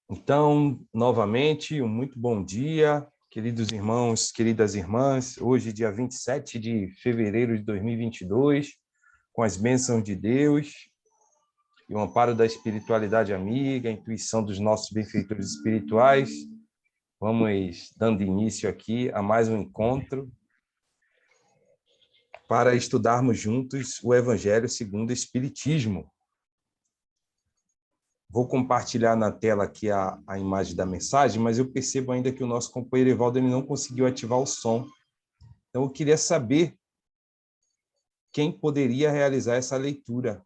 Então, novamente, um muito bom dia, queridos irmãos, queridas irmãs. Hoje, dia 27 de fevereiro de 2022, com as bênçãos de Deus e o amparo da espiritualidade amiga, a intuição dos nossos benfeitores espirituais, vamos dando início aqui a mais um encontro para estudarmos juntos o Evangelho segundo o Espiritismo. Vou compartilhar na tela aqui a imagem da mensagem, mas eu percebo ainda que o nosso companheiro Evaldo ele não conseguiu ativar o som. Então, eu queria saber quem poderia realizar essa leitura.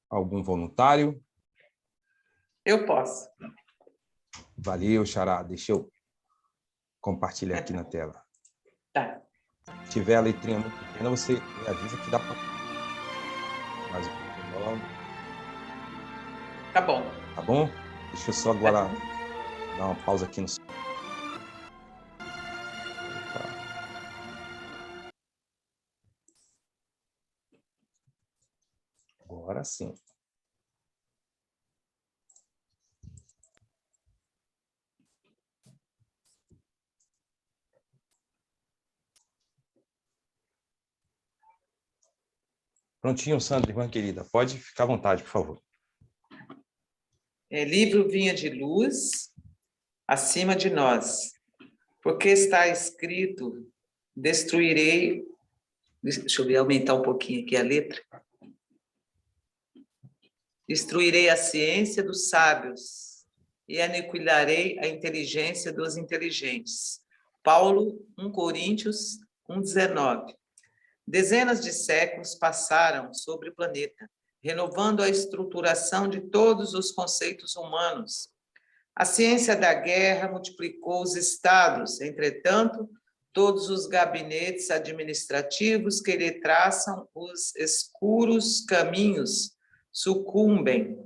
Algum voluntário? Eu posso. Valeu, Xará. Deixa eu compartilhar aqui na tela. Tá. Se tiver a letrinha muito pequena, você me avisa que dá para... Mais um pouquinho logo. Tá bom. Tá bom? Deixa eu só agora dar uma pausa aqui no som. Agora sim. Prontinho, Sandra, irmã querida. Pode ficar à vontade, por favor. Livro Vinha de Luz, acima de nós. Porque está escrito, destruirei... Deixa eu aumentar um pouquinho aqui a letra. Destruirei a ciência dos sábios e aniquilarei a inteligência dos inteligentes. Paulo, 1 Coríntios 1:19. Dezenas de séculos passaram sobre o planeta, renovando a estruturação de todos os conceitos humanos. A ciência da guerra multiplicou os estados, entretanto, todos os gabinetes administrativos que lhe traçam os escuros caminhos sucumbem,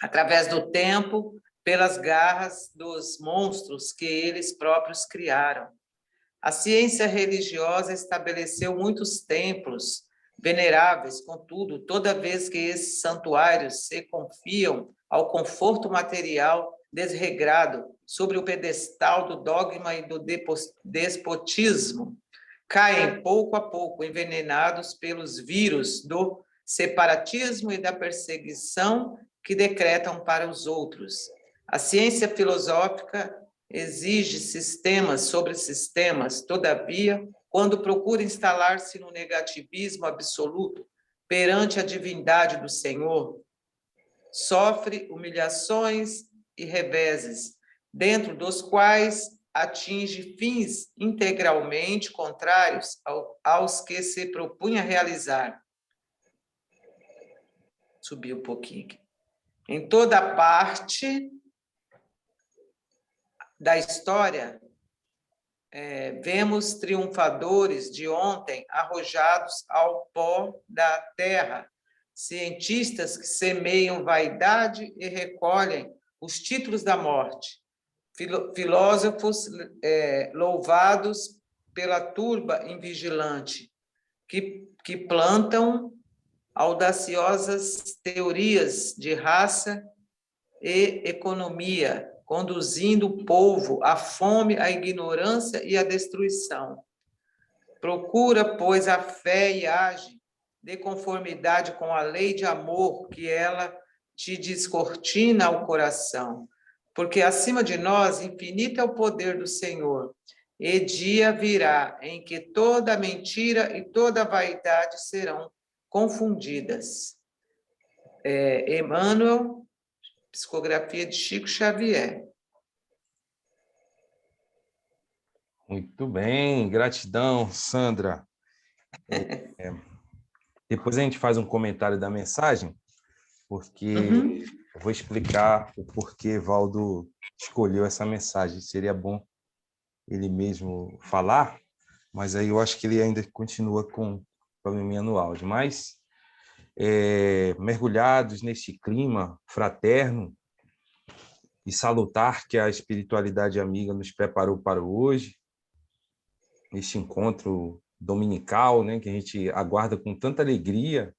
através do tempo, pelas garras dos monstros que eles próprios criaram. A ciência religiosa estabeleceu muitos templos veneráveis, contudo, toda vez que esses santuários se confiam ao conforto material desregrado sobre o pedestal do dogma e do despotismo, caem pouco a pouco envenenados pelos vírus do separatismo e da perseguição que decretam para os outros. A ciência filosófica exige sistemas sobre sistemas, todavia, quando procura instalar-se no negativismo absoluto perante a divindade do Senhor, sofre humilhações e reveses, dentro dos quais atinge fins integralmente contrários aos que se propunha realizar. Subi um pouquinho aqui. Em toda parte da história, vemos triunfadores de ontem arrojados ao pó da terra, cientistas que semeiam vaidade e recolhem os títulos da morte, filósofos louvados pela turba invigilante, que plantam audaciosas teorias de raça e economia, conduzindo o povo à fome, à ignorância e à destruição. Procura, pois, a fé e age de conformidade com a lei de amor que ela te descortina ao coração, porque acima de nós infinito é o poder do Senhor, e dia virá em que toda mentira e toda vaidade serão confundidas. Emmanuel, psicografia de Chico Xavier. Muito bem, gratidão, Sandra. Depois a gente faz um comentário da mensagem, porque eu vou explicar o porquê Valdo escolheu essa mensagem. Seria bom ele mesmo falar, mas aí eu acho que ele ainda continua com probleminha no áudio. Mas, mergulhados neste clima fraterno e salutar que a espiritualidade amiga nos preparou para hoje, este encontro dominical, né, que a gente aguarda com tanta alegria,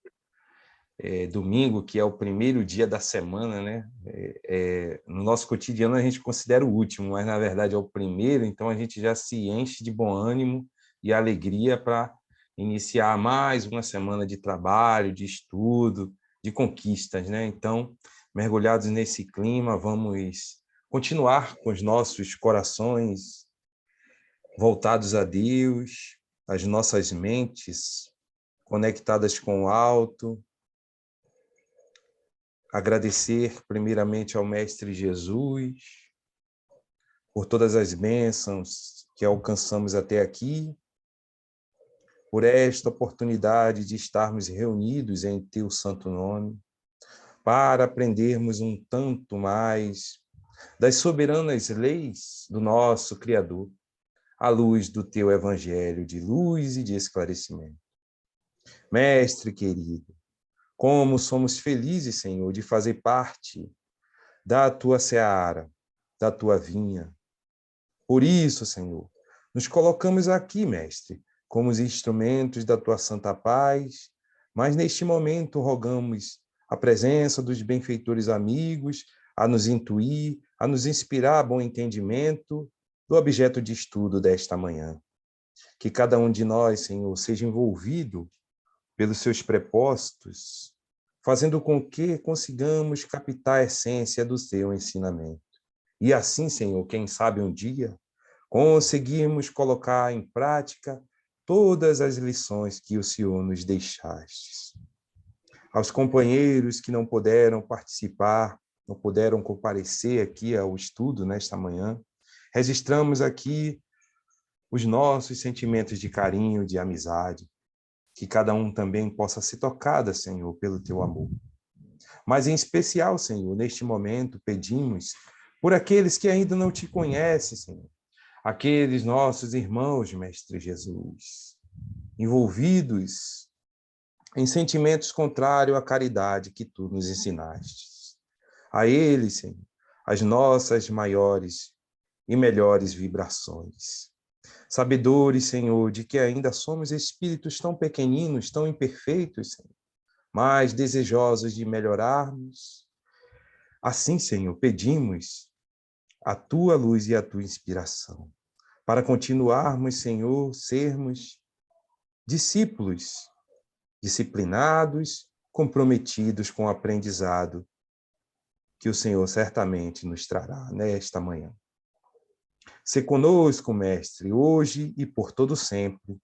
domingo, que é o primeiro dia da semana, né? No nosso cotidiano a gente considera o último, mas na verdade é o primeiro, então a gente já se enche de bom ânimo e alegria para iniciar mais uma semana de trabalho, de estudo, de conquistas, né? Então, mergulhados nesse clima, vamos continuar com os nossos corações voltados a Deus, as nossas mentes conectadas com o alto, agradecer primeiramente ao Mestre Jesus por todas as bênçãos que alcançamos até aqui, por esta oportunidade de estarmos reunidos em Teu santo nome, para aprendermos um tanto mais das soberanas leis do nosso Criador, à luz do Teu Evangelho de luz e de esclarecimento. Mestre querido, como somos felizes, Senhor, de fazer parte da Tua seara, da Tua vinha. Por isso, Senhor, nos colocamos aqui, Mestre, como os instrumentos da Tua santa paz, mas neste momento rogamos a presença dos benfeitores amigos a nos intuir, a nos inspirar a bom entendimento do objeto de estudo desta manhã. Que cada um de nós, Senhor, seja envolvido pelos seus propósitos, fazendo com que consigamos captar a essência do Teu ensinamento. E assim, Senhor, quem sabe um dia, conseguirmos colocar em prática todas as lições que o Senhor nos deixaste. Aos companheiros que não puderam participar, não puderam comparecer aqui ao estudo nesta manhã, registramos aqui os nossos sentimentos de carinho, de amizade, que cada um também possa ser tocada, Senhor, pelo Teu amor. Mas, em especial, Senhor, neste momento, pedimos por aqueles que ainda não Te conhecem, Senhor, aqueles nossos irmãos, Mestre Jesus, envolvidos em sentimentos contrários à caridade que Tu nos ensinaste. A eles, Senhor, as nossas maiores e melhores vibrações. Sabedores, Senhor, de que ainda somos espíritos tão pequeninos, tão imperfeitos, Senhor, mas desejosos de melhorarmos. Assim, Senhor, pedimos a Tua luz e a Tua inspiração, para continuarmos, Senhor, sermos discípulos, disciplinados, comprometidos com o aprendizado que o Senhor certamente nos trará nesta manhã. Se conosco, Mestre, hoje e por todo sempre,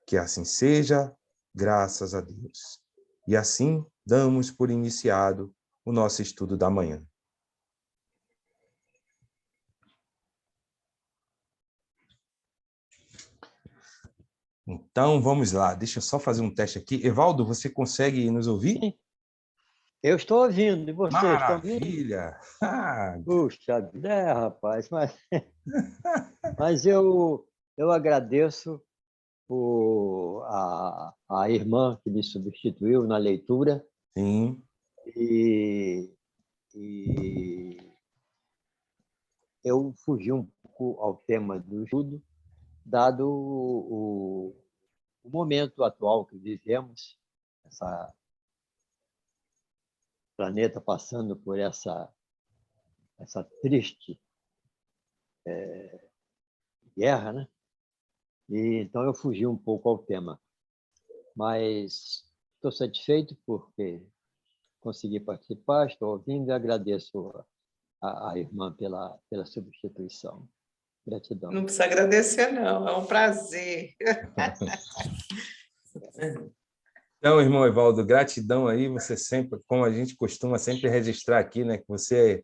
que assim seja, graças a Deus. E assim damos por iniciado o nosso estudo da manhã. Então, vamos lá. Deixa eu só fazer um teste aqui. Evaldo, você consegue nos ouvir? Sim, eu estou ouvindo. E vocês estão ouvindo? Maravilha! Puxa vida, rapaz. Mas eu agradeço a irmã que me substituiu na leitura. Sim. E eu fugi um pouco ao tema do estudo, dado o momento atual que vivemos, essa planeta passando por essa triste guerra, né? E então eu fugi um pouco ao tema, mas estou satisfeito porque consegui participar, estou ouvindo e agradeço a irmã pela substituição. Gratidão. Não precisa agradecer, não, é um prazer. Então, irmão Evaldo, gratidão aí, você sempre, como a gente costuma sempre registrar aqui, né, que você,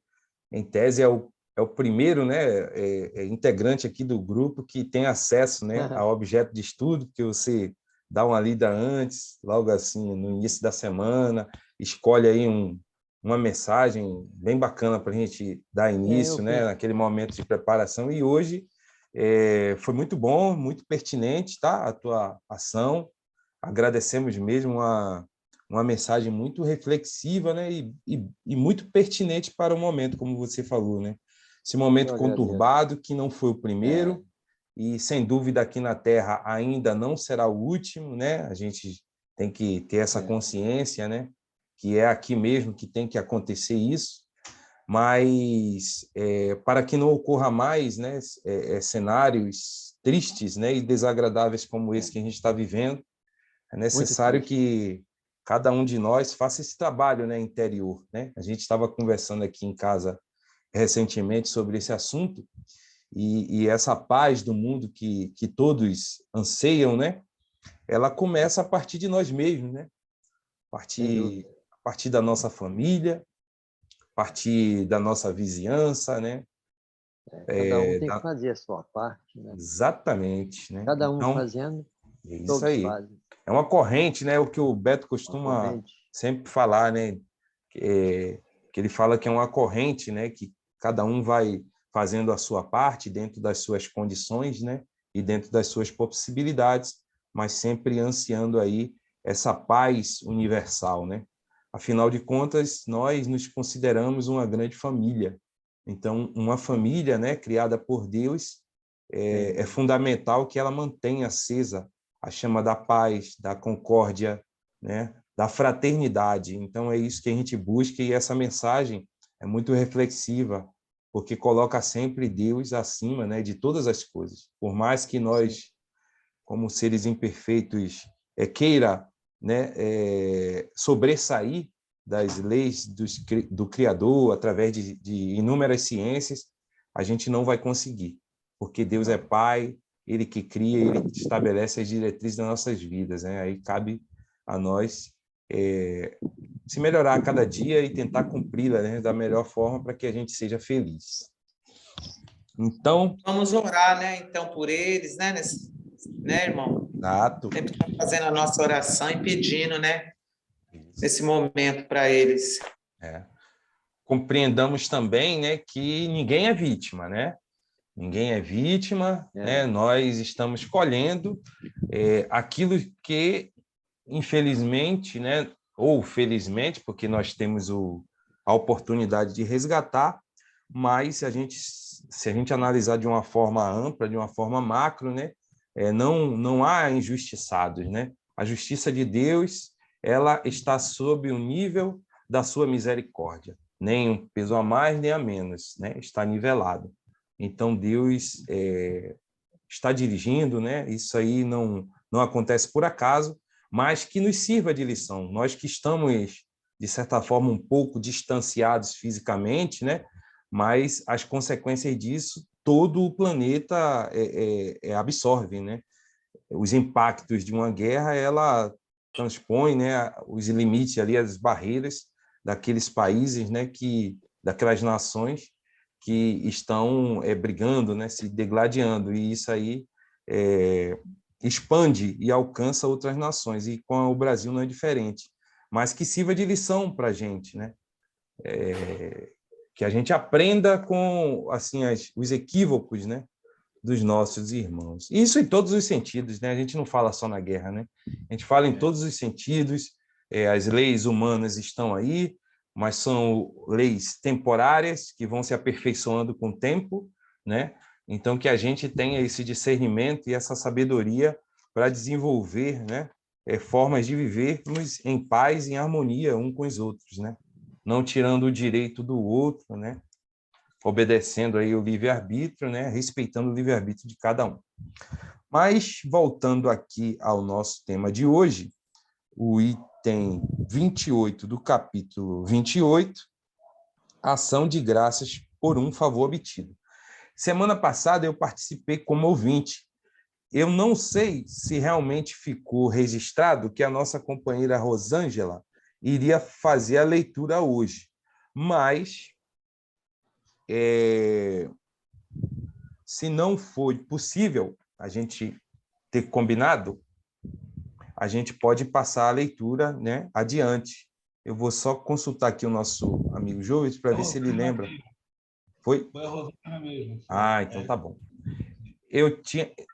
em tese, é o primeiro, né, integrante aqui do grupo que tem acesso, né, ao objeto de estudo, que você dá uma lida antes, logo assim, no início da semana, escolhe aí uma mensagem bem bacana para a gente dar início, né, naquele momento de preparação, e hoje foi muito bom, muito pertinente, tá, a tua ação. Agradecemos mesmo uma mensagem muito reflexiva, né? E muito pertinente para o momento, como você falou, né? Esse momento conturbado, que não foi o primeiro, e sem dúvida aqui na Terra ainda não será o último, né? A gente tem que ter essa consciência, né? que é aqui mesmo que tem que acontecer isso, mas para que não ocorra mais, né, cenários tristes, né, e desagradáveis como esse que a gente está vivendo, é necessário que cada um de nós faça esse trabalho, né, interior, né? A gente estava conversando aqui em casa recentemente sobre esse assunto, e essa paz do mundo que todos anseiam, né? Ela começa a partir de nós mesmos, né? A partir da nossa família, a partir da nossa vizinhança, né? Cada um tem que fazer a sua parte, né? Exatamente, né? Cada um Então, fazendo, é isso todos aí. fazem. É uma corrente, né? O que o Beto costuma sempre falar, né? Que ele fala que é uma corrente, né? Que cada um vai fazendo a sua parte dentro das suas condições, né? E dentro das suas possibilidades, mas sempre ansiando aí essa paz universal, né? Afinal de contas, nós nos consideramos uma grande família. Então, uma família, né, criada por Deus, é fundamental que ela mantenha acesa a chama da paz, da concórdia, né, da fraternidade. Então, é isso que a gente busca, e essa mensagem é muito reflexiva, porque coloca sempre Deus acima, né, de todas as coisas. Por mais que nós, como seres imperfeitos, queira, né, sobressair das leis do Criador através de inúmeras ciências, a gente não vai conseguir, porque Deus é Pai, Ele que cria, Ele que estabelece as diretrizes das nossas vidas, né? Aí cabe a nós se melhorar a cada dia e tentar cumpri-la, né, da melhor forma para que a gente seja feliz. Então, vamos orar, né? Então, por eles, né? Né, irmão? Exato. Sempre tá fazendo a nossa oração e pedindo, né? Nesse momento para eles. Compreendamos também, né, que ninguém é vítima, né? Ninguém é vítima, né? Nós estamos colhendo aquilo que, infelizmente, né, ou felizmente, porque nós temos a oportunidade de resgatar, mas se a gente analisar de uma forma ampla, de uma forma macro, né, não há injustiçados, né? A justiça de Deus, ela está sob o nível da sua misericórdia, nem um peso a mais nem a menos, né? Está nivelado. Então Deus está dirigindo, né? Isso aí não acontece por acaso, mas que nos sirva de lição. Nós que estamos, de certa forma, um pouco distanciados fisicamente, né? Mas as consequências disso, todo o planeta absorve, né? Os impactos de uma guerra, ela transpõe, né, os limites ali, as barreiras daqueles países, né, daquelas nações que estão brigando, né, se degladiando, e isso aí expande e alcança outras nações, e com o Brasil não é diferente, mas que sirva de lição para a gente, né? Que a gente aprenda com assim os equívocos, né, dos nossos irmãos. Isso em todos os sentidos, né? A gente não fala só na guerra, né? A gente fala em todos os sentidos. As leis humanas estão aí, mas são leis temporárias que vão se aperfeiçoando com o tempo, né? Então que a gente tenha esse discernimento e essa sabedoria para desenvolver, né, formas de vivermos em paz, em harmonia um com os outros, né? Não tirando o direito do outro, né? Obedecendo aí o livre-arbítrio, né? Respeitando o livre-arbítrio de cada um. Mas, voltando aqui ao nosso tema de hoje, o item 28 do capítulo 28, ação de graças por um favor obtido. Semana passada eu participei como ouvinte. Eu não sei se realmente ficou registrado que a nossa companheira Rosângela iria fazer a leitura hoje, mas se não for possível a gente ter combinado, a gente pode passar a leitura, né, adiante. Eu vou só consultar aqui o nosso amigo Joves para ver se ele lembra. Foi? Foi a Rosângela mesmo. Ah, então tá bom.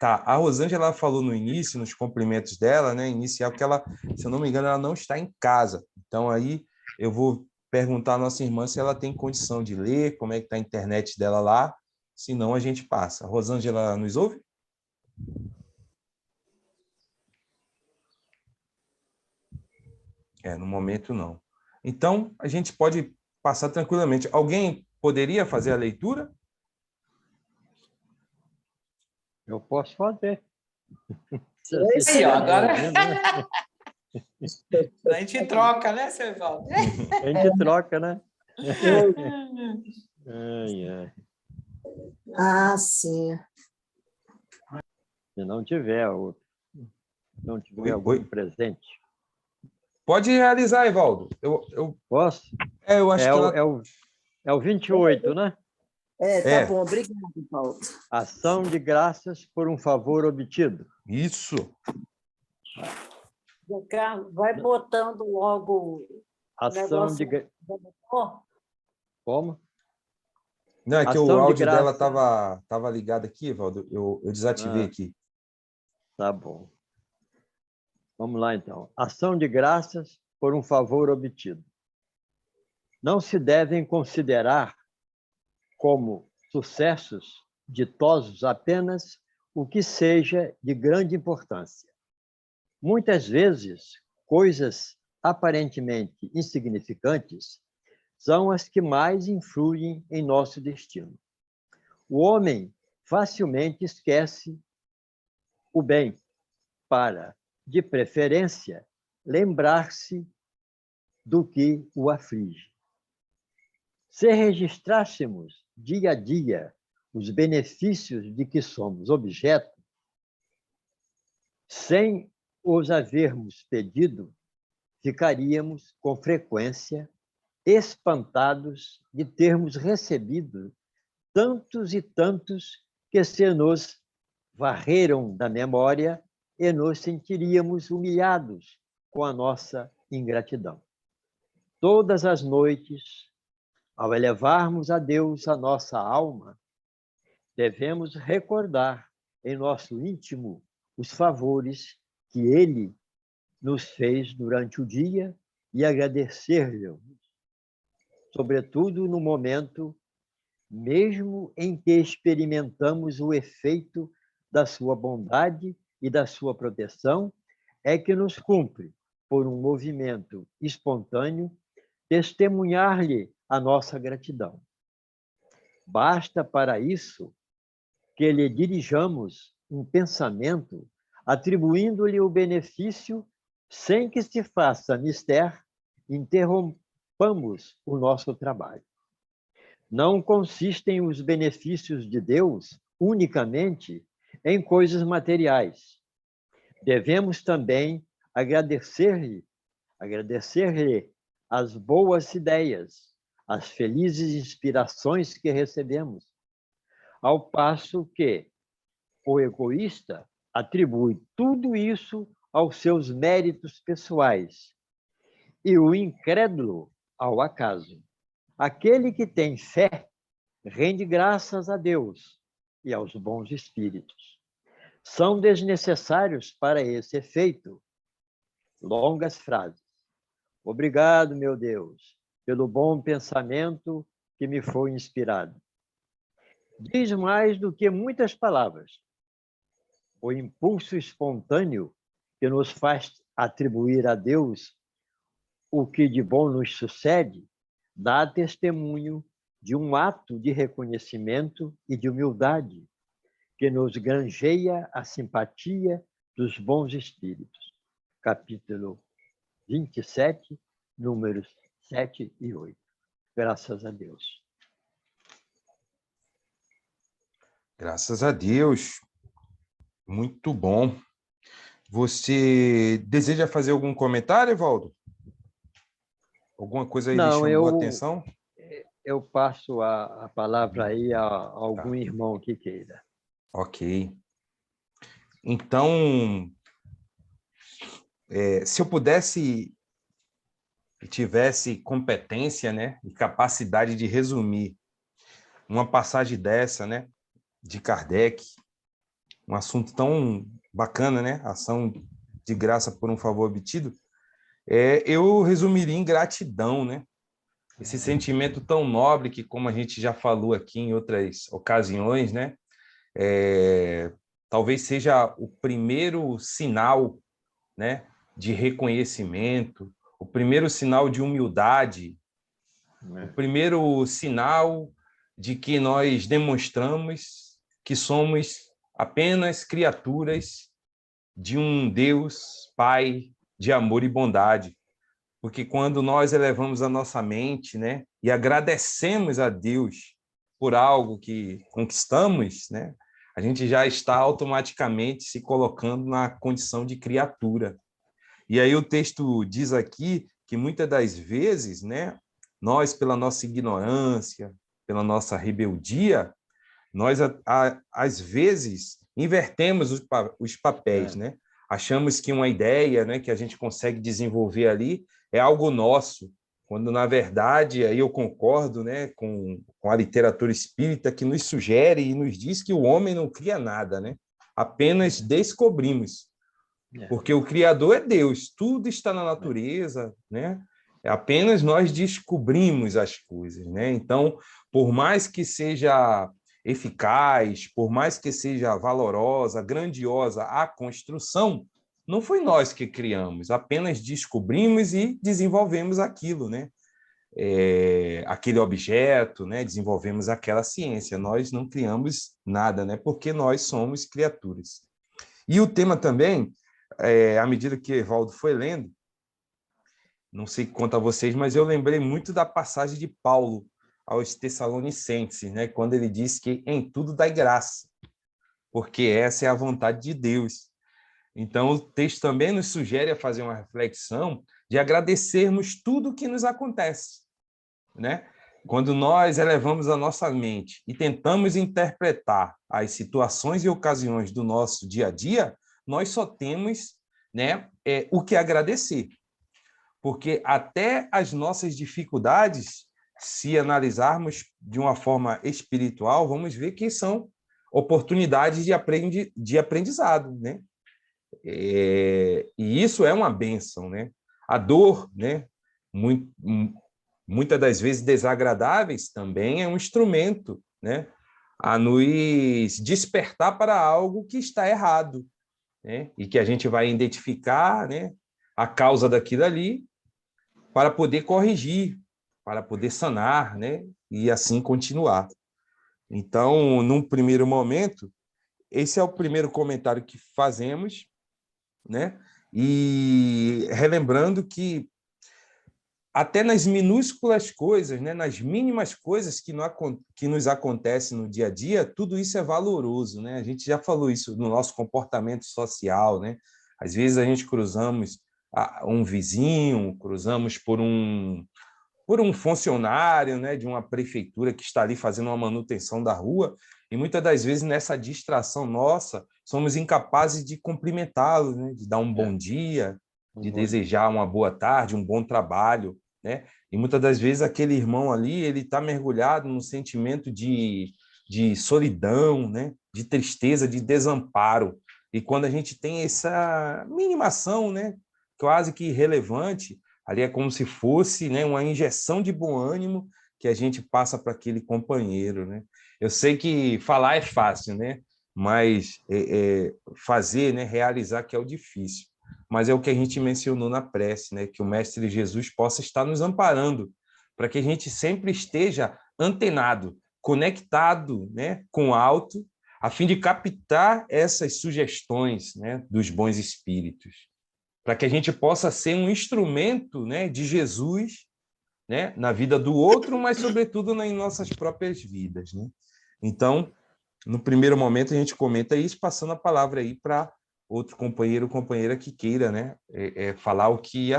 A Rosângela falou no início, nos cumprimentos dela, né, inicial, que ela, se eu não me engano, ela não está em casa. Então aí eu vou perguntar à nossa irmã se ela tem condição de ler, como é que está a internet dela lá, senão a gente passa. Rosângela nos ouve? No momento não. Então, a gente pode passar tranquilamente. Alguém poderia fazer a leitura? Eu posso fazer. Esse, ó, agora Né? a gente troca, né, seu Evaldo? A gente troca, né? Ai, ai. Ah, sim. Se não tiver, não tiver Oi, algum presente. Pode realizar, Evaldo. Posso? Eu acho que ela... É o 28, né? Tá bom. Obrigada, Paulo. Ação de graças por um favor obtido. Isso. Carlos, vai botando logo Ação de... Como? Não, é que Ação o de áudio dela graça. estava ligado aqui, Evaldo. Eu desativei aqui. Tá bom. Vamos lá, então. Ação de graças por um favor obtido. Não se devem considerar como sucessos ditosos apenas o que seja de grande importância. Muitas vezes, coisas aparentemente insignificantes são as que mais influem em nosso destino. O homem facilmente esquece o bem para, de preferência, lembrar-se do que o aflige. Se registrássemos dia a dia os benefícios de que somos objeto, sem os havermos pedido, ficaríamos, com frequência, espantados de termos recebido tantos e tantos que se nos varreram da memória e nos sentiríamos humilhados com a nossa ingratidão. Todas as noites, ao elevarmos a Deus a nossa alma, devemos recordar em nosso íntimo os favores que Ele nos fez durante o dia e agradecer-lhe, sobretudo no momento mesmo em que experimentamos o efeito da sua bondade e da sua proteção, é que nos cumpre, por um movimento espontâneo, testemunhar-lhe a nossa gratidão. Basta para isso que lhe dirijamos um pensamento atribuindo-lhe o benefício sem que se faça mister, interrompamos o nosso trabalho. Não consistem os benefícios de Deus unicamente em coisas materiais. Devemos também agradecer-lhe as boas ideias, as felizes inspirações que recebemos, ao passo que o egoísta atribui tudo isso aos seus méritos pessoais e o incrédulo ao acaso. Aquele que tem fé rende graças a Deus e aos bons espíritos. São desnecessários para esse efeito longas frases. Obrigado, meu Deus, pelo bom pensamento que me foi inspirado. Diz mais do que muitas palavras. O impulso espontâneo que nos faz atribuir a Deus o que de bom nos sucede dá testemunho de um ato de reconhecimento e de humildade que nos granjeia a simpatia dos bons espíritos. Capítulo 27, números 7 e 8. Graças a Deus. Graças a Deus. Muito bom. Você deseja fazer algum comentário, Evaldo? Alguma coisa aí lhe chamou a atenção? Eu passo a palavra aí a algum irmão que queira. Ok. Então, se eu pudesse e tivesse competência, né, e capacidade de resumir uma passagem dessa, né, de Kardec, um assunto tão bacana, né, ação de graça por um favor obtido, eu resumiria em gratidão, né? Esse sentimento tão nobre que, como a gente já falou aqui em outras ocasiões, né, talvez seja o primeiro sinal, né, de reconhecimento, o o primeiro sinal de humildade, o primeiro sinal de que nós demonstramos que somos apenas criaturas de um Deus Pai de amor e bondade. Porque quando nós elevamos a nossa mente, né, e agradecemos a Deus por algo que conquistamos, né, a gente já está automaticamente se colocando na condição de criatura. E aí o texto diz aqui que muitas das vezes, né, nós, pela nossa ignorância, pela nossa rebeldia, nós, às vezes, invertemos os papéis, né? Achamos que uma ideia, né, que a gente consegue desenvolver ali é algo nosso, quando, na verdade, aí eu concordo, né, com a literatura espírita que nos sugere e nos diz que o homem não cria nada, né? Apenas descobrimos. Porque o Criador é Deus, tudo está na natureza, né? Apenas nós descobrimos as coisas, né? Então, por mais que seja eficaz, por mais que seja valorosa, grandiosa a construção, não foi nós que criamos, apenas descobrimos e desenvolvemos aquilo, né? Aquele objeto, né? Desenvolvemos aquela ciência. Nós não criamos nada, né? Porque nós somos criaturas. E o tema também, à medida que Evaldo foi lendo, não sei quanto a vocês, mas eu lembrei muito da passagem de Paulo aos Tessalonicenses, né? Quando ele diz que em tudo dai graça, porque essa é a vontade de Deus. Então, o texto também nos sugere a fazer uma reflexão de agradecermos tudo o que nos acontece, né? Quando nós elevamos a nossa mente e tentamos interpretar as situações e ocasiões do nosso dia a dia, nós só temos, né, o que agradecer. Porque até as nossas dificuldades, se analisarmos de uma forma espiritual, vamos ver que são oportunidades de aprendizado, né? E isso é uma bênção, né? A dor, né? Muitas das vezes desagradáveis, também é um instrumento, né? A nos despertar para algo que está errado, né? E que a gente vai identificar, né, a causa daquilo ali para poder corrigir, para poder sanar, né? E assim continuar. Então, num primeiro momento, esse é o primeiro comentário que fazemos, né? E relembrando que até nas minúsculas coisas, né, nas mínimas coisas que nos acontecem no dia a dia, tudo isso é valoroso, né? A gente já falou isso no nosso comportamento social, né? Às vezes a gente cruzamos um vizinho, cruzamos por um funcionário, né, de uma prefeitura que está ali fazendo uma manutenção da rua, e muitas das vezes nessa distração nossa, somos incapazes de cumprimentá-lo, né, de dar um bom dia, de desejar uma boa tarde, um bom trabalho, né? E muitas das vezes aquele irmão ali, ele está mergulhado num sentimento de solidão, né, de tristeza, de desamparo. E quando a gente tem essa minimação, né, quase que irrelevante, ali é como se fosse, né, uma injeção de bom ânimo que a gente passa para aquele companheiro, né? Eu sei que falar é fácil, né? Mas fazer, né, realizar que é o difícil. Mas é o que a gente mencionou na prece, né? Que o Mestre Jesus possa estar nos amparando, para que a gente sempre esteja antenado, conectado, né, com o alto, a fim de captar essas sugestões, né, dos bons espíritos, para que a gente possa ser um instrumento, né, de Jesus, né, na vida do outro, mas, sobretudo, em nossas próprias vidas, né? Então, no primeiro momento, a gente comenta isso, passando a palavra aí para outro companheiro ou companheira que queira, né, falar o que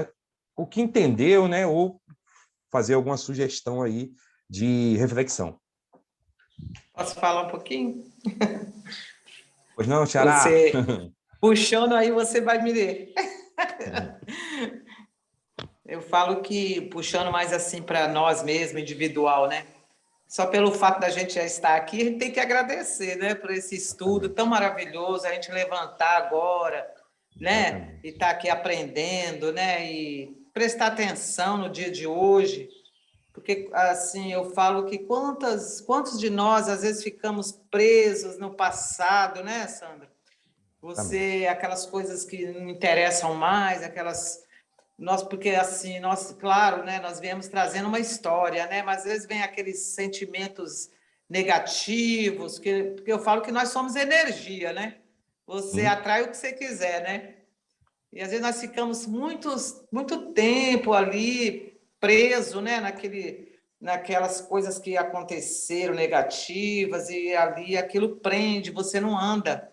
entendeu, né, ou fazer alguma sugestão aí de reflexão. Posso falar um pouquinho? Pois não, Xará? Você puxando aí, você vai me ler. Eu falo que, puxando mais assim para nós mesmos, individual, né? Só pelo fato da gente já estar aqui, a gente tem que agradecer, né? Por esse estudo tão maravilhoso, a gente levantar agora, né? E estar aqui aprendendo, né? E prestar atenção no dia de hoje. Porque, assim, eu falo que quantos de nós, às vezes, ficamos presos no passado, né, Sandra? Aquelas coisas que não interessam mais, aquelas nós, porque assim, nós, claro, né, nós viemos trazendo uma história, né, mas às vezes vem aqueles sentimentos negativos, porque eu falo que nós somos energia, né? Você atrai o que você quiser, né? E às vezes nós ficamos muito tempo ali preso, né, naquelas coisas que aconteceram negativas e ali aquilo prende, você não anda.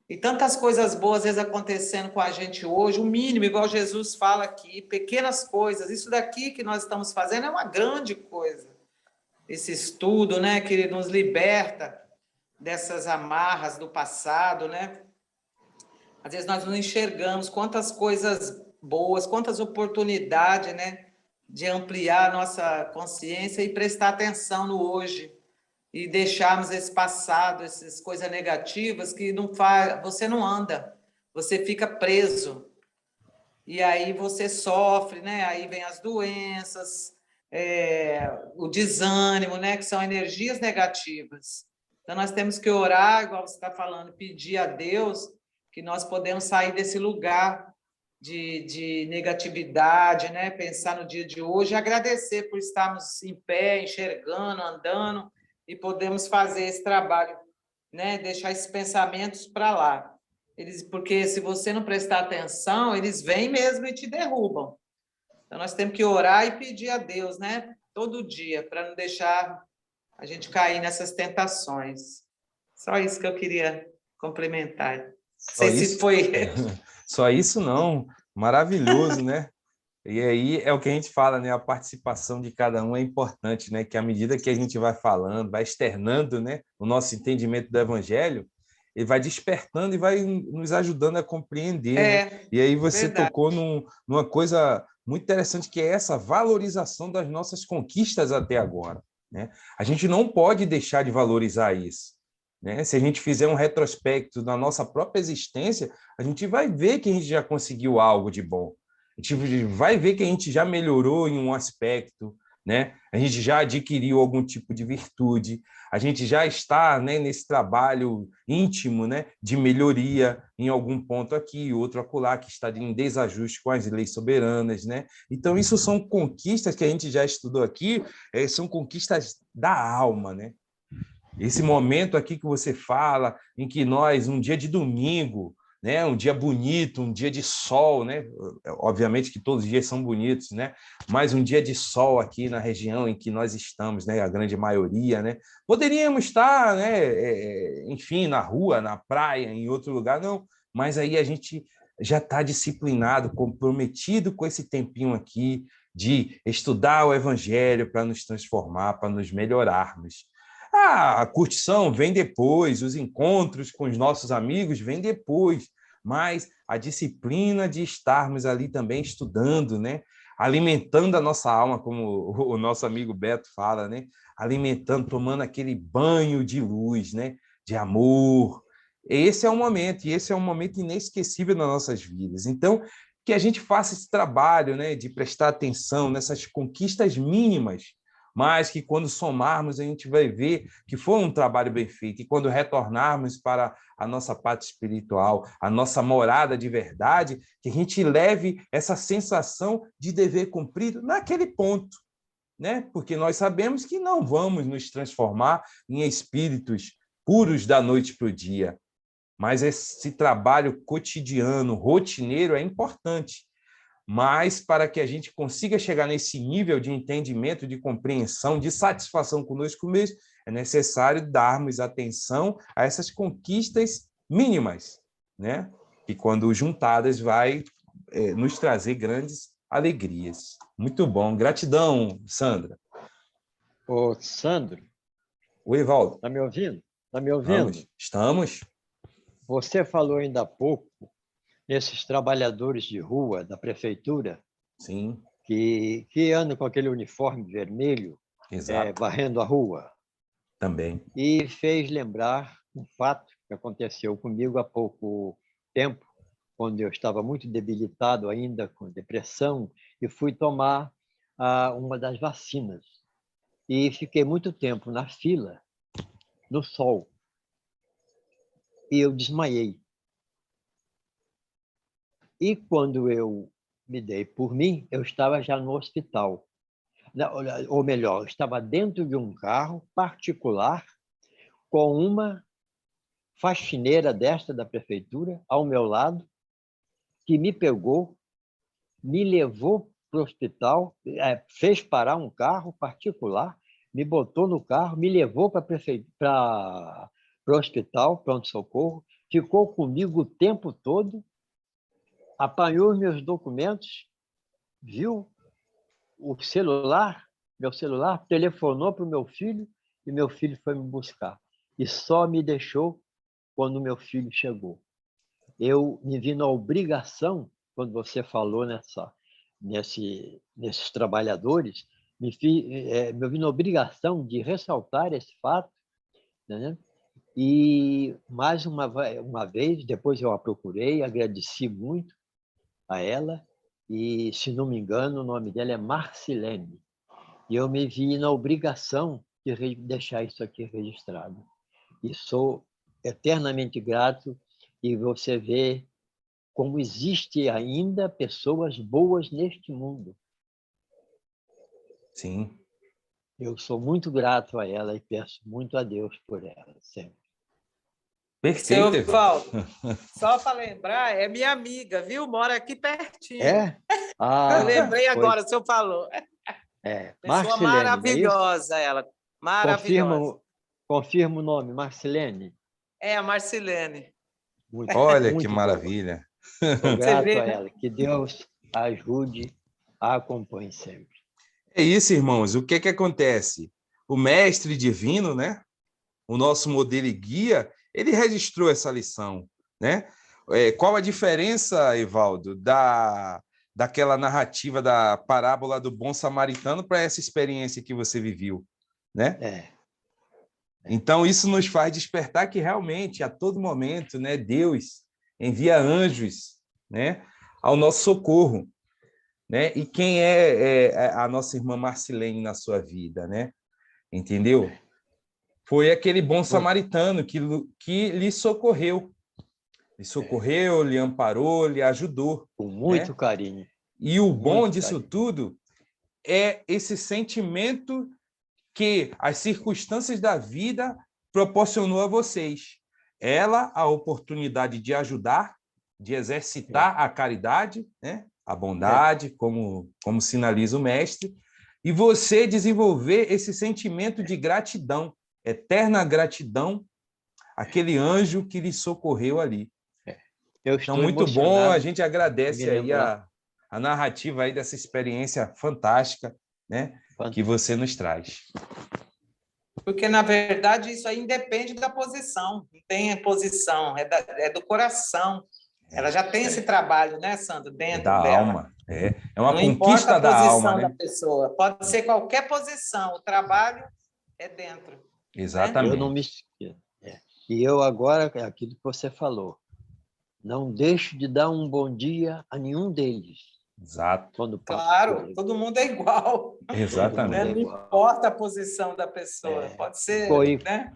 E tantas coisas boas às vezes acontecendo com a gente hoje, o mínimo, igual Jesus fala aqui, pequenas coisas. Isso daqui que nós estamos fazendo é uma grande coisa. Esse estudo, né, que nos liberta dessas amarras do passado, né? Às vezes nós não enxergamos quantas coisas boas, quantas oportunidades, né, de ampliar a nossa consciência e prestar atenção no hoje e deixarmos esse passado, essas coisas negativas que não faz, você não anda, você fica preso. E aí você sofre, né? Aí vem as doenças, o desânimo, né? Que são energias negativas. Então nós temos que orar, igual você está falando, pedir a Deus que nós podemos sair desse lugar de negatividade, né? Pensar no dia de hoje e agradecer por estarmos em pé, enxergando, andando e podemos fazer esse trabalho, né? Deixar esses pensamentos para lá. Porque se você não prestar atenção, eles vêm mesmo e te derrubam. Então nós temos que orar e pedir a Deus, né? Todo dia, para não deixar a gente cair nessas tentações. Só isso que eu queria complementar. Não sei se foi. Só isso não. Maravilhoso, né? E aí é o que a gente fala, né? A participação de cada um é importante, né? Que à medida que a gente vai falando, vai externando, né, o nosso entendimento do Evangelho, ele vai despertando e vai nos ajudando a compreender, né? E aí você verdade. tocou numa coisa muito interessante, que é essa valorização das nossas conquistas até agora, né? A gente não pode deixar de valorizar isso, né? Se a gente fizer um retrospecto da nossa própria existência, a gente vai ver que a gente já conseguiu algo de bom. A gente vai ver que a gente já melhorou em um aspecto, né? A gente já adquiriu algum tipo de virtude, a gente já está, né, nesse trabalho íntimo, né, de melhoria em algum ponto aqui, outro acolá, que está em desajuste com as leis soberanas, né? Então, isso são conquistas que a gente já estudou aqui, são conquistas da alma, né? Esse momento aqui que você fala, em que nós, um dia de domingo, né, um dia bonito, um dia de sol, né? Obviamente que todos os dias são bonitos, né? Mas um dia de sol aqui na região em que nós estamos, né? A grande maioria, né? Poderíamos estar, né? Enfim, na rua, na praia, em outro lugar, não. Mas aí a gente já está disciplinado, comprometido com esse tempinho aqui de estudar o Evangelho para nos transformar, para nos melhorarmos. A curtição vem depois, os encontros com os nossos amigos vêm depois, mas a disciplina de estarmos ali também estudando, né? Alimentando a nossa alma, como o nosso amigo Beto fala, né? Alimentando, tomando aquele banho de luz, né? De amor. Esse é um momento, e esse é um momento inesquecível nas nossas vidas. Então, que a gente faça esse trabalho, né? De prestar atenção nessas conquistas mínimas, mas que quando somarmos a gente vai ver que foi um trabalho bem feito, e quando retornarmos para a nossa pátria espiritual, a nossa morada de verdade, que a gente leve essa sensação de dever cumprido naquele ponto, né? Porque nós sabemos que não vamos nos transformar em espíritos puros da noite para o dia, mas esse trabalho cotidiano, rotineiro, é importante. Mas para que a gente consiga chegar nesse nível de entendimento, de compreensão, de satisfação conosco mesmo, é necessário darmos atenção a essas conquistas mínimas, né? Que quando juntadas vai nos trazer grandes alegrias. Muito bom. Gratidão, Sandra. Ô, Sandro, Oi, Evaldo. está me ouvindo? Está me ouvindo? Estamos. Você falou ainda há pouco nesses trabalhadores de rua da prefeitura, Sim. que andam com aquele uniforme vermelho, Exato. varrendo a rua. Também. E fez lembrar um fato que aconteceu comigo há pouco tempo, quando eu estava muito debilitado ainda, com depressão, e fui tomar uma das vacinas. E fiquei muito tempo na fila, no sol, e eu desmaiei. E quando eu me dei por mim, eu estava já no hospital. Ou melhor, eu estava dentro de um carro particular com uma faxineira desta da prefeitura ao meu lado, que me pegou, me levou para o hospital, fez parar um carro particular, me botou no carro, me levou para o hospital, pronto-socorro, ficou comigo o tempo todo, apanhou os meus documentos, viu o celular, meu celular, telefonou para o meu filho e meu filho foi me buscar. E só me deixou quando meu filho chegou. Eu me vi na obrigação, quando você falou nesses trabalhadores, me vi na obrigação de ressaltar esse fato, né? E mais uma vez, depois eu a procurei, agradeci muito a ela, e, se não me engano, o nome dela é Marcilene. E eu me vi na obrigação de deixar isso aqui registrado. E sou eternamente grato, e você vê como existe ainda pessoas boas neste mundo. Sim. Eu sou muito grato a ela e peço muito a Deus por ela, sempre. Perfeito, Seu Paulo, só para lembrar, é minha amiga, viu? Mora aqui pertinho. É? Eu lembrei agora, o senhor falou. Pessoa Marcilene, maravilhosa, ela. Maravilhosa. Confirma o nome, Marcilene. É a Marcilene. Olha Muito que maravilha. Sou Você grato vê, a né? ela. Que Deus a ajude, a acompanhe sempre. É isso, irmãos. O que acontece? O mestre divino, né? O nosso modelo e guia, ele registrou essa lição, né? Qual a diferença, Evaldo, daquela narrativa da parábola do bom samaritano para essa experiência que você viveu, né? Então, isso nos faz despertar que realmente, a todo momento, né, Deus envia anjos, né, ao nosso socorro, né? E quem é a nossa irmã Marcilene na sua vida, né? Entendeu? Foi aquele bom samaritano que lhe socorreu. Lhe socorreu, lhe amparou, lhe ajudou. Com muito né? carinho. E o bom Muito disso carinho. tudo é esse sentimento que as circunstâncias da vida proporcionou a vocês. Ela, a oportunidade de ajudar, de exercitar a caridade, né? A bondade, como sinaliza o mestre, e você desenvolver esse sentimento de gratidão, eterna gratidão, àquele anjo que lhe socorreu ali. Então, muito bom, a gente agradece aí a narrativa aí dessa experiência fantástica, né, que você nos traz. Porque, na verdade, isso aí independe da posição, não tem posição, é do coração. Ela já tem esse trabalho, né, Sandra, dentro da dela. Alma. É uma não conquista da alma, né? Da pessoa. Pode ser qualquer posição, o trabalho é dentro. Exatamente. Eu não me esqueço. E eu agora, aquilo que você falou, não deixo de dar um bom dia a nenhum deles. Exato. Claro, todo mundo é igual. Exatamente. Não importa a posição da pessoa, pode ser, né?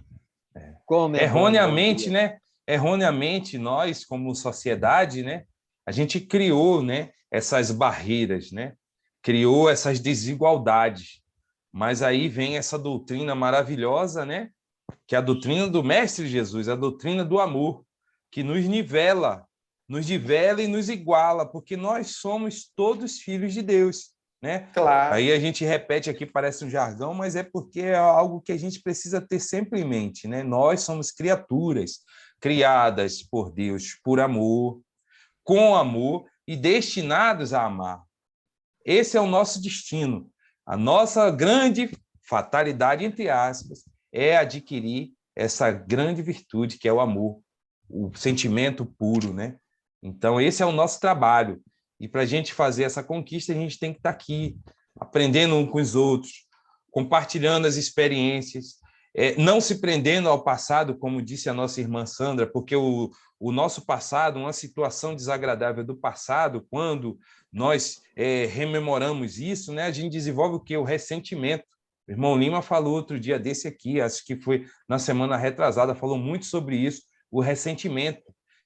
Como erroneamente, né? Erroneamente, nós, como sociedade, né? A gente criou, né? Essas barreiras, né? Criou essas desigualdades. Mas aí vem essa doutrina maravilhosa, né? Que é a doutrina do Mestre Jesus, a doutrina do amor, que nos nivela e nos iguala, porque nós somos todos filhos de Deus, né? Claro. Aí a gente repete aqui, parece um jargão, mas é porque é algo que a gente precisa ter sempre em mente, né? Nós somos criaturas criadas por Deus por amor, com amor e destinados a amar. Esse é o nosso destino. A nossa grande fatalidade, entre aspas, é adquirir essa grande virtude que é o amor, o sentimento puro, né? Então, esse é o nosso trabalho. E para a gente fazer essa conquista, a gente tem que estar aqui, aprendendo uns com os outros, compartilhando as experiências, não se prendendo ao passado, como disse a nossa irmã Sandra, porque o nosso passado, uma situação desagradável do passado, quando nós rememoramos isso, né, a gente desenvolve o quê? O ressentimento. O irmão Lima falou outro dia desse aqui, acho que foi na semana retrasada, falou muito sobre isso, o ressentimento,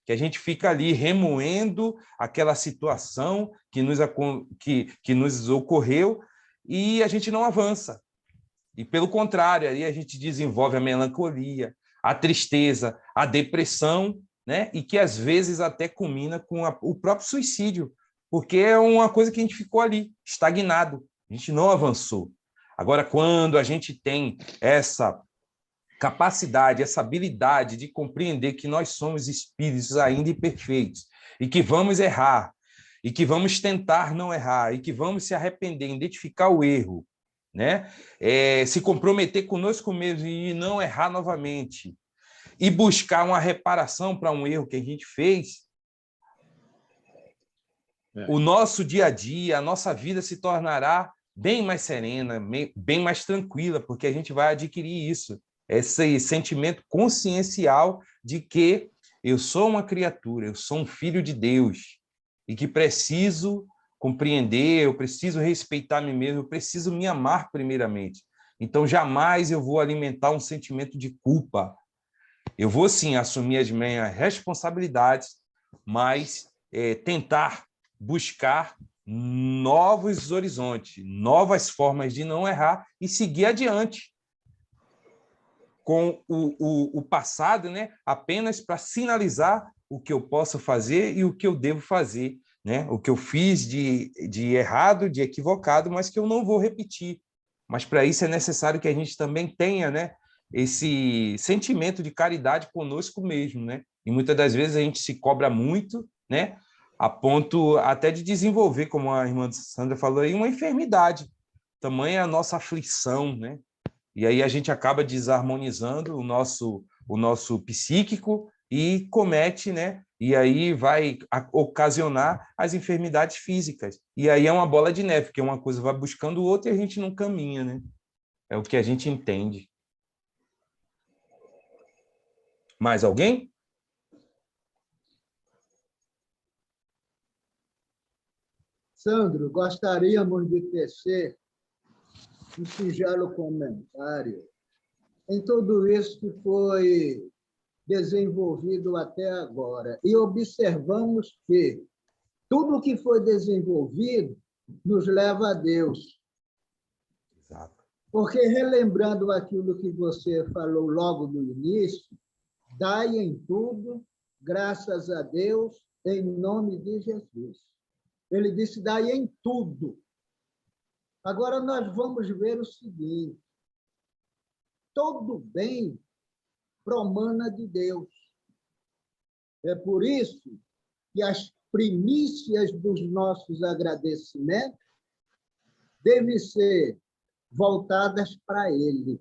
que a gente fica ali remoendo aquela situação que nos ocorreu e a gente não avança. E, pelo contrário, aí a gente desenvolve a melancolia, a tristeza, a depressão, né? E que, às vezes, até culmina com o próprio suicídio, porque é uma coisa que a gente ficou ali, estagnado, a gente não avançou. Agora, quando a gente tem essa capacidade, essa habilidade de compreender que nós somos espíritos ainda imperfeitos e que vamos errar, e que vamos tentar não errar, e que vamos se arrepender, identificar o erro, né? Se comprometer conosco mesmo e não errar novamente, e buscar uma reparação para um erro que a gente fez, o nosso dia a dia, a nossa vida se tornará bem mais serena, bem mais tranquila, porque a gente vai adquirir isso, esse sentimento consciencial de que eu sou uma criatura, eu sou um filho de Deus, e que preciso compreender, eu preciso respeitar a mim mesmo, eu preciso me amar primeiramente. Então, jamais eu vou alimentar um sentimento de culpa. Eu vou, sim, assumir as minhas responsabilidades, mas tentar buscar novos horizontes, novas formas de não errar e seguir adiante com o passado, né? Apenas para sinalizar o que eu posso fazer e o que eu devo fazer, né? O que eu fiz de errado, de equivocado, mas que eu não vou repetir. Mas para isso é necessário que a gente também tenha, né, esse sentimento de caridade conosco mesmo, né? E muitas das vezes a gente se cobra muito, né? A ponto até de desenvolver, como a irmã Sandra falou aí, uma enfermidade. Tamanha a nossa aflição, né? E aí a gente acaba desarmonizando o nosso psíquico e comete, né? E aí vai ocasionar as enfermidades físicas. E aí é uma bola de neve, porque uma coisa vai buscando o outro e a gente não caminha, né? É o que a gente entende. Mais alguém? Sandro, gostaríamos de tecer um singelo comentário em tudo isso que foi desenvolvido até agora. E observamos que tudo que foi desenvolvido nos leva a Deus. Exato. Porque, relembrando aquilo que você falou logo no início, dai em tudo, graças a Deus, em nome de Jesus. Ele disse, dai em tudo. Agora, nós vamos ver o seguinte, todo bem promana de Deus. É por isso que as primícias dos nossos agradecimentos devem ser voltadas para Ele.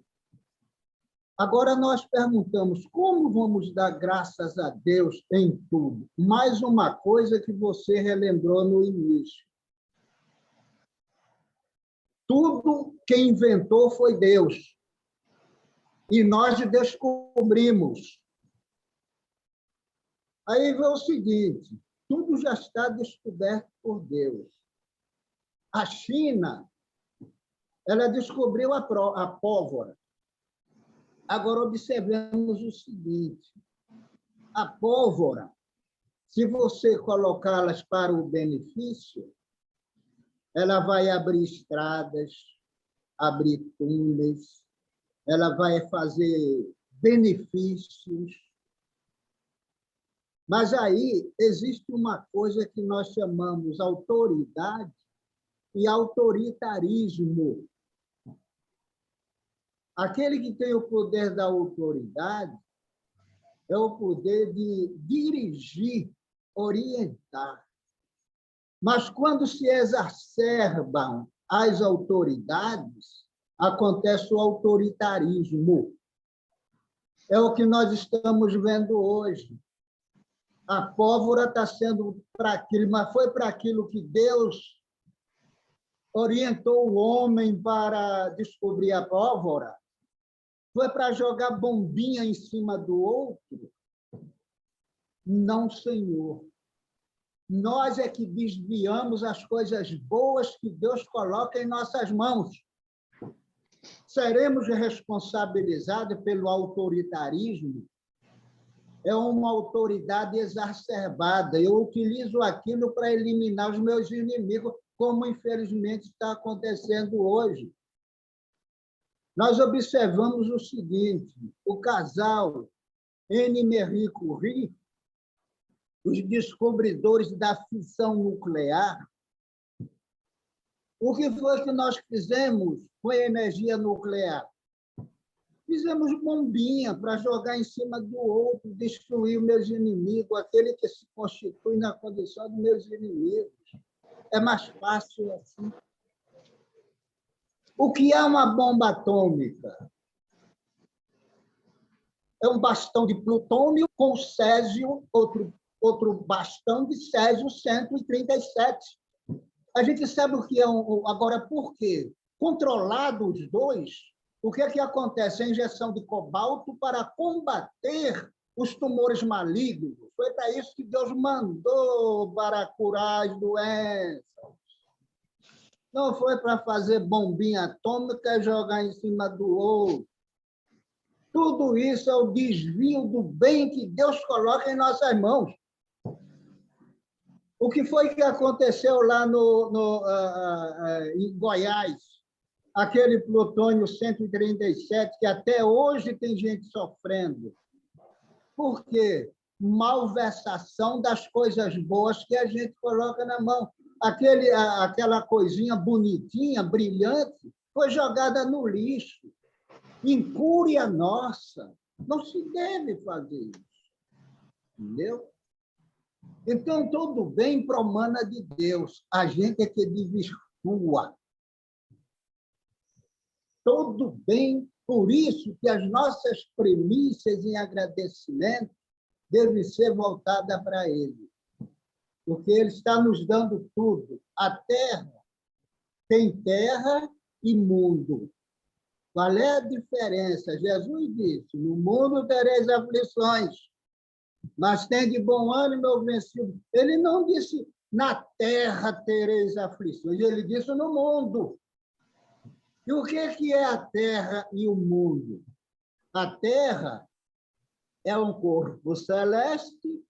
Agora nós perguntamos, como vamos dar graças a Deus em tudo? Mais uma coisa que você relembrou no início. Tudo quem inventou foi Deus. E nós descobrimos. Aí vem o seguinte, tudo já está descoberto por Deus. A China, ela descobriu a pólvora. Agora, observemos o seguinte, a pólvora, se você colocá-las para o benefício, ela vai abrir estradas, abrir túneis, ela vai fazer benefícios. Mas aí existe uma coisa que nós chamamos autoridade e autoritarismo. Aquele que tem o poder da autoridade é o poder de dirigir, orientar. Mas quando se exacerbam as autoridades, acontece o autoritarismo. É o que nós estamos vendo hoje. A pólvora está sendo para aquilo, mas foi para aquilo que Deus orientou o homem para descobrir a pólvora? Foi para jogar bombinha em cima do outro? Não, Senhor. Nós é que desviamos as coisas boas que Deus coloca em nossas mãos. Seremos responsabilizados pelo autoritarismo? é uma autoridade exacerbada. Eu utilizo aquilo para eliminar os meus inimigos, como infelizmente está acontecendo hoje. Nós observamos o seguinte: o casal N. Curie, os descobridores da fissão nuclear, o que foi que nós fizemos com a energia nuclear? Fizemos bombinha para jogar em cima do outro, destruir os meus inimigos, aquele que se constitui na condição dos meus inimigos. É mais fácil assim. O que é uma bomba atômica? É um bastão de plutônio com césio, outro bastão de césio 137. A gente sabe o que é agora, por quê? Controlados os dois, o que é que acontece? A injeção de cobalto para combater os tumores malignos. Foi para isso que Deus mandou, para curar as doenças. Não foi para fazer bombinha atômica e jogar em cima do outro. Tudo isso é o desvio do bem que Deus coloca em nossas mãos. O que foi que aconteceu lá em Goiás? Aquele plutônio 137, que até hoje tem gente sofrendo. Por quê? Malversação das coisas boas que a gente coloca na mão. Aquela coisinha bonitinha, brilhante, foi jogada no lixo. Incúria nossa. Não se deve fazer isso. Entendeu? Então, tudo bem promana de Deus. A gente é que desvirtua. Tudo bem, por isso que as nossas premissas em agradecimento devem ser voltadas para Ele. Porque Ele está nos dando tudo. A terra tem terra e mundo. Qual é a diferença? Jesus disse: no mundo tereis aflições, mas tem de bom ânimo, meu vencido. Ele não disse, na terra tereis aflições. Ele disse, no mundo. E o que é a terra e o mundo? A terra é um corpo celeste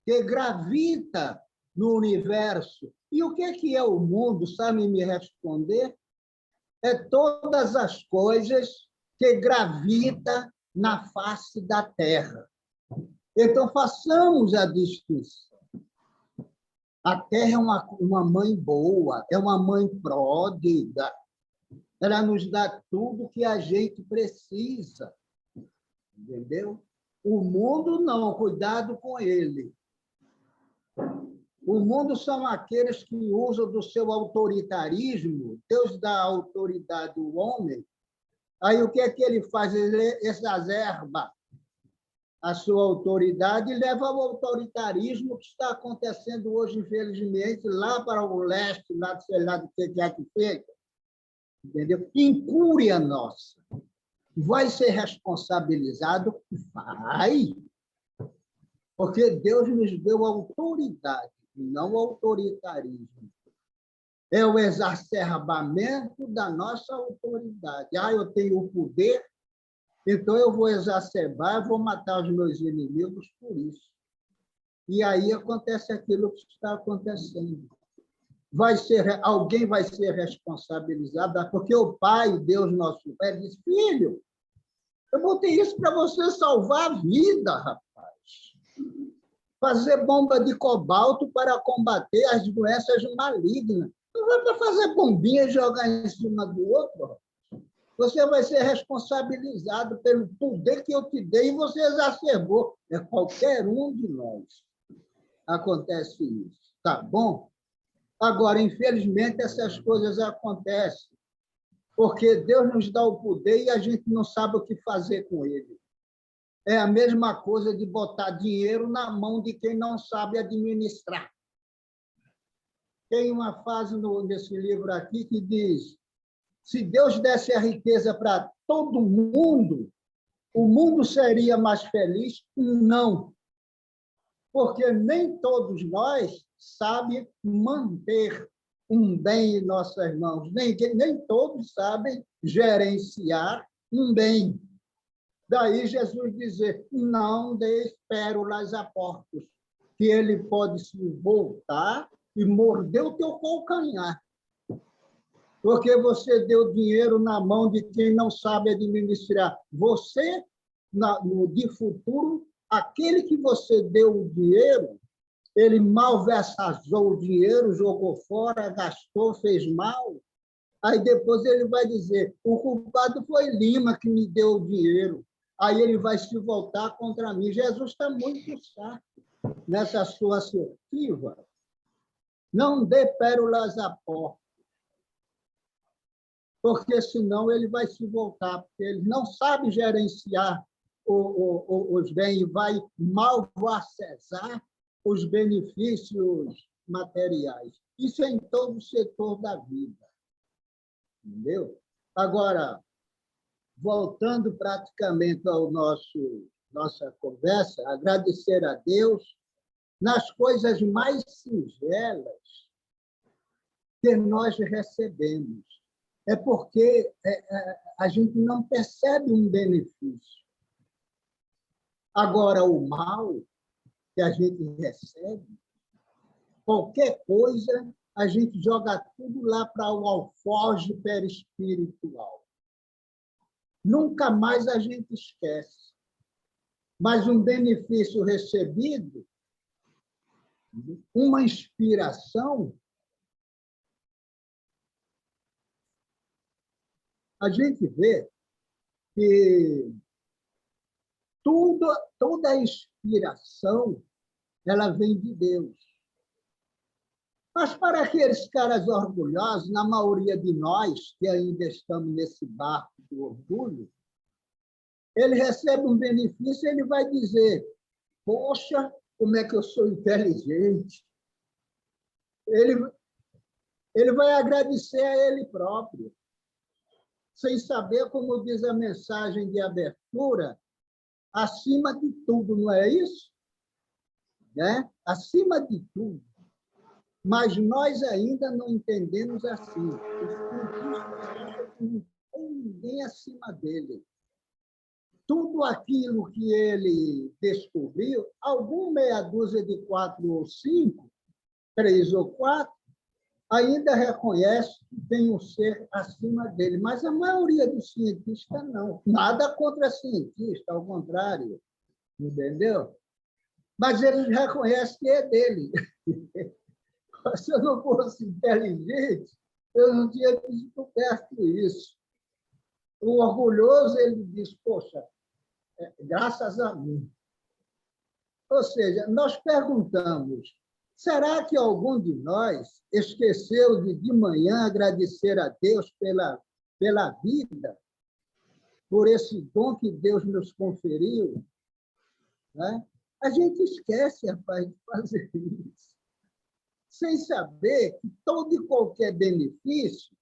que gravita no universo. E o que é o mundo? Sabe me responder? É todas as coisas que gravitam na face da terra. Então, façamos a distinção. A terra é uma mãe boa, é uma mãe pródiga. Ela nos dá tudo que a gente precisa. Entendeu? O mundo não, cuidado com ele. O mundo são aqueles que usam do seu autoritarismo. Deus dá autoridade ao homem. Aí o que é que ele faz? Ele exacerba a sua autoridade e leva ao autoritarismo que está acontecendo hoje, infelizmente, lá para o leste, lá de sei lá do que é que fica. Entendeu? Incúria nossa. Vai ser responsabilizado? Vai. Porque Deus nos deu autoridade, não autoritarismo. É o exacerbamento da nossa autoridade. Eu tenho o poder, então eu vou exacerbar, vou matar os meus inimigos por isso. E aí acontece aquilo que está acontecendo. Alguém vai ser responsabilizado, porque o Pai, Deus nosso Pai, diz, filho, eu botei isso para você salvar a vida, rapaz. Fazer bomba de cobalto para combater as doenças malignas. Não vai para fazer bombinha e jogar em cima do outro. Você vai ser responsabilizado pelo poder que eu te dei e você exacerbou. É qualquer um de nós. Acontece isso. Tá bom? Agora, infelizmente, essas coisas acontecem. Porque Deus nos dá o poder e a gente não sabe o que fazer com ele. É a mesma coisa de botar dinheiro na mão de quem não sabe administrar. Tem uma frase nesse livro aqui que diz, se Deus desse a riqueza para todo mundo, o mundo seria mais feliz? Não. Porque nem todos nós sabem manter um bem em nossas mãos. Nem todos sabem gerenciar um bem. Daí Jesus dizer, não deis pérolas a porcos, que ele pode se voltar e morder o teu calcanhar. Porque você deu dinheiro na mão de quem não sabe administrar. Você, de futuro, aquele que você deu o dinheiro, ele malversou o dinheiro, jogou fora, gastou, fez mal. Aí depois ele vai dizer, o culpado foi Lima que me deu o dinheiro. Aí ele vai se voltar contra mim. Jesus está muito certo nessa sua assertiva. Não dê pérolas a porcos, porque senão ele vai se voltar, porque ele não sabe gerenciar os bens e vai malversar os benefícios materiais. Isso é em todo o setor da vida. Entendeu? Agora, voltando praticamente ao nossa conversa, agradecer a Deus nas coisas mais singelas que nós recebemos. É porque a gente não percebe um benefício. Agora, o mal que a gente recebe, qualquer coisa, a gente joga tudo lá para o alforje perispiritual. Nunca mais a gente esquece. Mas um benefício recebido, uma inspiração, a gente vê que toda a inspiração ela vem de Deus. Mas para aqueles caras orgulhosos, na maioria de nós que ainda estamos nesse barco do orgulho, ele recebe um benefício e ele vai dizer, poxa, como é que eu sou inteligente. Ele vai agradecer a ele próprio, sem saber, como diz a mensagem de abertura, acima de tudo, não é isso? Né? Acima de tudo. Mas nós ainda não entendemos assim. O cientista acha que não tem ninguém acima dele. Tudo aquilo que ele descobriu, algum meia dúzia de 4 ou 5, 3 ou 4, ainda reconhece que tem um ser acima dele, mas a maioria dos cientistas não. Nada contra cientista, ao contrário, entendeu? Mas eles reconhecem que é dele. Se eu não fosse inteligente, eu não tinha descoberto isso. O orgulhoso, ele diz, poxa, graças a mim. Ou seja, nós perguntamos, será que algum de nós esqueceu de manhã agradecer a Deus pela vida, por esse dom que Deus nos conferiu? Né? A gente esquece, rapaz, de fazer isso. Sem saber que todo e qualquer benefício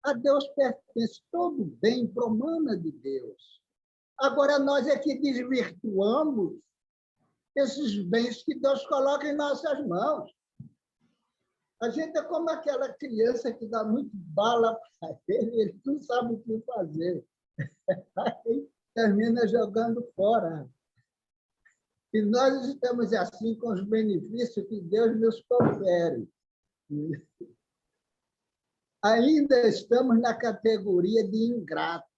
a Deus pertence, todo bem promana de Deus. Agora, nós é que desvirtuamos esses bens que Deus coloca em nossas mãos. A gente é como aquela criança que dá muito bala para ele não sabe o que fazer. Aí termina jogando fora. E nós estamos assim com os benefícios que Deus nos confere. Ainda estamos na categoria de ingratos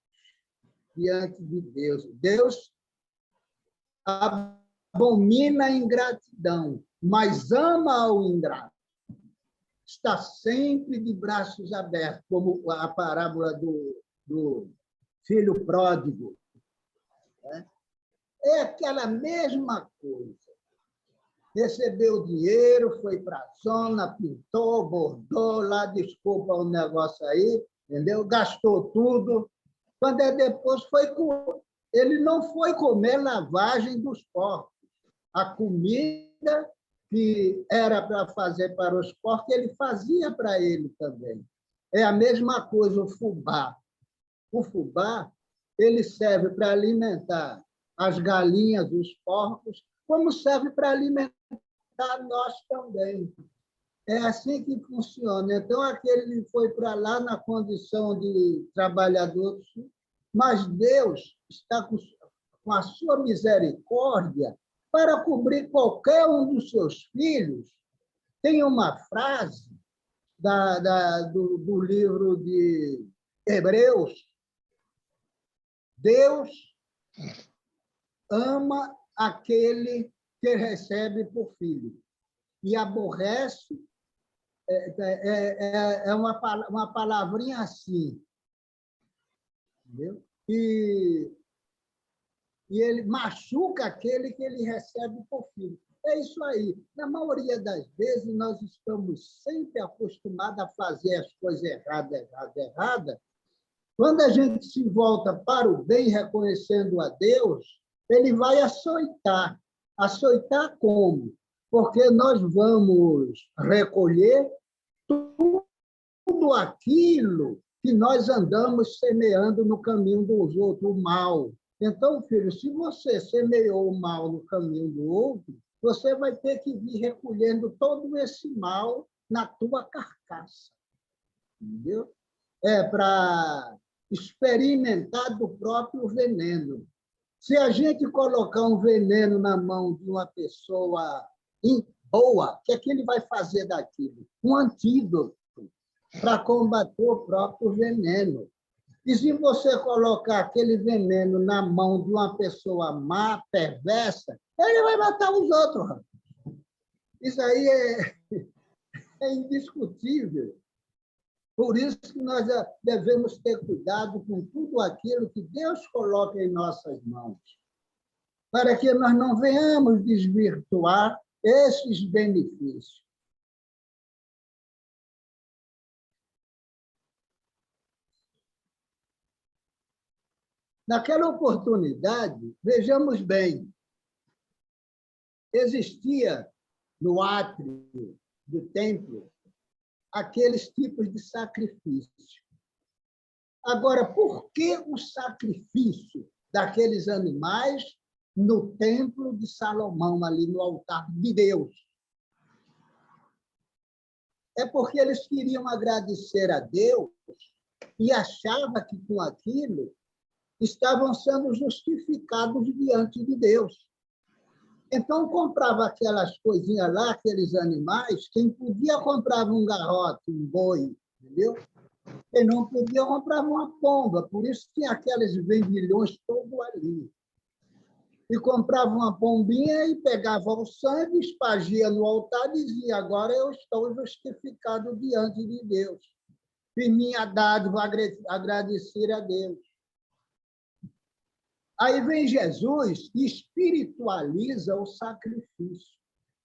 diante de Deus. Deus abomina a ingratidão, mas ama o ingrato. Está sempre de braços abertos, como a parábola do filho pródigo. É aquela mesma coisa. Recebeu dinheiro, foi para a zona, pintou, bordou, lá desculpa o negócio aí, entendeu? Gastou tudo. Quando depois ele não foi comer lavagem dos porcos. A comida que era para fazer para os porcos, ele fazia para ele também. É a mesma coisa o fubá. O fubá, ele serve para alimentar as galinhas, os porcos, como serve para alimentar nós também. É assim que funciona. Então, aquele foi para lá na condição de trabalhador, mas Deus está com a sua misericórdia, para cobrir qualquer um dos seus filhos. Tem uma frase do livro de Hebreus: Deus ama aquele que recebe por filho e aborrece, uma palavrinha assim, entendeu? E ele machuca aquele que ele recebe por filho. É isso aí. Na maioria das vezes, nós estamos sempre acostumados a fazer as coisas erradas. Quando a gente se volta para o bem, reconhecendo a Deus, ele vai açoitar. Açoitar como? Porque nós vamos recolher tudo aquilo que nós andamos semeando no caminho dos outros, o mal. Então, filho, se você semeou o mal no caminho do outro, você vai ter que vir recolhendo todo esse mal na tua carcaça. Entendeu? É para experimentar do próprio veneno. Se a gente colocar um veneno na mão de uma pessoa boa, o que é que ele vai fazer daquilo? Um antídoto para combater o próprio veneno. E se você colocar aquele veneno na mão de uma pessoa má, perversa, ele vai matar os outros. Isso aí é indiscutível. Por isso que nós devemos ter cuidado com tudo aquilo que Deus coloca em nossas mãos, para que nós não venhamos desvirtuar esses benefícios. Naquela oportunidade, vejamos bem, existia no átrio do templo aqueles tipos de sacrifício. Agora, por que o sacrifício daqueles animais no templo de Salomão, ali no altar de Deus? É porque eles queriam agradecer a Deus e achavam que com aquilo estavam sendo justificados diante de Deus. Então, comprava aquelas coisinhas lá, aqueles animais. Quem podia comprava um garrote, um boi, entendeu? Quem não podia comprava uma pomba. Por isso tinha aqueles vendilhões todos ali. E comprava uma pombinha e pegava o sangue, espagia no altar e dizia: agora eu estou justificado diante de Deus. E minha dádiva agradecer a Deus. Aí vem Jesus e espiritualiza o sacrifício.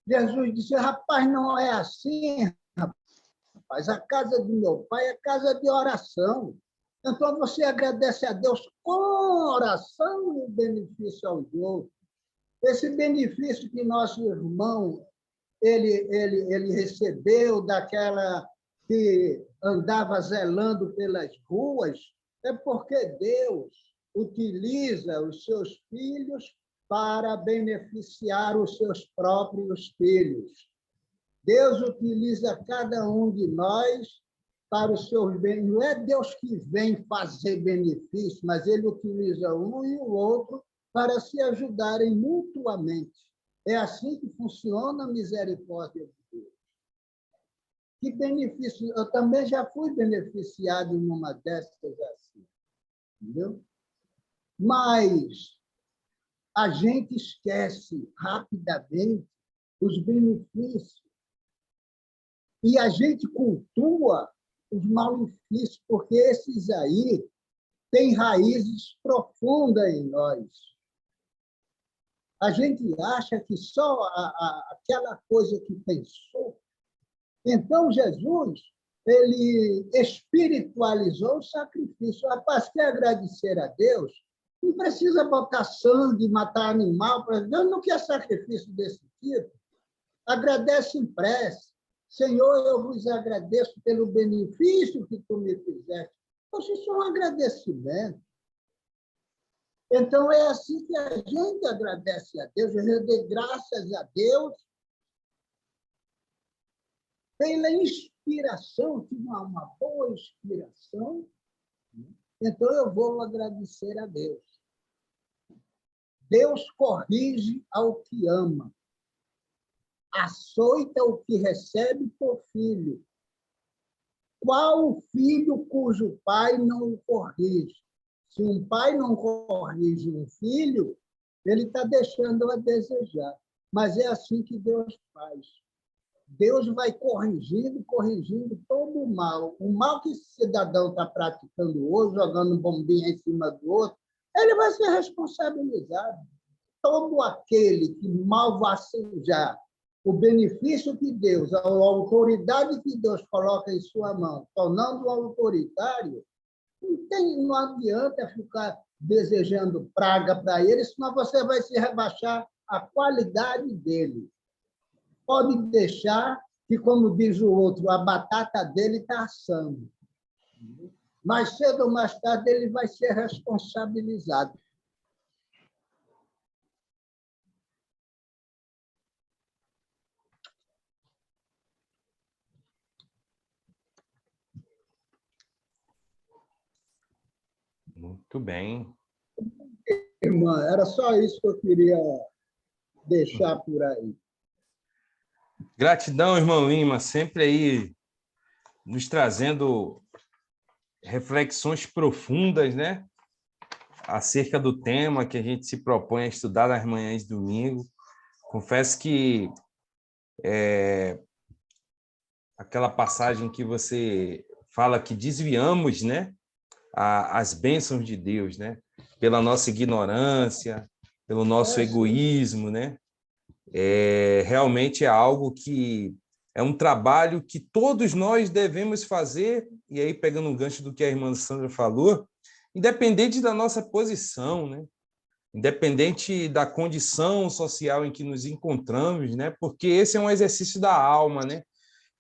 Jesus disse: rapaz, não é assim, rapaz. A casa do meu pai é casa de oração. Então você agradece a Deus com oração e benefício aos outros. Esse benefício que nosso irmão ele recebeu daquela que andava zelando pelas ruas, é porque Deus utiliza os seus filhos para beneficiar os seus próprios filhos. Deus utiliza cada um de nós para os seus bens. Não é Deus que vem fazer benefício, mas ele utiliza um e o outro para se ajudarem mutuamente. É assim que funciona a misericórdia de Deus. Que benefício! Eu também já fui beneficiado em uma dessas assim, entendeu? Mas a gente esquece rapidamente os benefícios e a gente cultua os malefícios, porque esses aí têm raízes profundas em nós. A gente acha que só aquela coisa que pensou. Então, Jesus, ele espiritualizou o sacrifício. Rapaz, quer agradecer a Deus? Não precisa botar sangue, matar animal. Deus não quer sacrifício desse tipo. Agradece em prece. Senhor, eu vos agradeço pelo benefício que tu me fizeste. Poxa, isso é um agradecimento. Então, é assim que a gente agradece a Deus. Eu dei graças a Deus pela inspiração, tive uma boa inspiração. Então, eu vou agradecer a Deus. Deus corrige ao que ama, açoita o que recebe por filho. Qual o filho cujo pai não o corrige? Se um pai não corrige um filho, ele está deixando a desejar. Mas é assim que Deus faz. Deus vai corrigindo todo o mal. O mal que esse cidadão está praticando hoje, jogando bombinha em cima do outro, ele vai ser responsabilizado. Todo aquele que malvacejar o benefício que Deus, a autoridade que Deus coloca em sua mão, tornando-o autoritário, não adianta ficar desejando praga para ele, senão você vai se rebaixar a qualidade dele. Pode deixar que, como diz o outro, a batata dele está assando. Mais cedo ou mais tarde ele vai ser responsabilizado. Muito bem. Irmã, era só isso que eu queria deixar por aí. Gratidão, irmão Lima, sempre aí nos trazendo reflexões profundas, né? Acerca do tema que a gente se propõe a estudar nas manhãs de domingo. Confesso que aquela passagem que você fala que desviamos, né, as bênçãos de Deus, né, pela nossa ignorância, pelo nosso egoísmo, né, realmente é algo que é um trabalho que todos nós devemos fazer, e aí pegando um gancho do que a irmã Sandra falou, independente da nossa posição, né, independente da condição social em que nos encontramos, né, porque esse é um exercício da alma, né.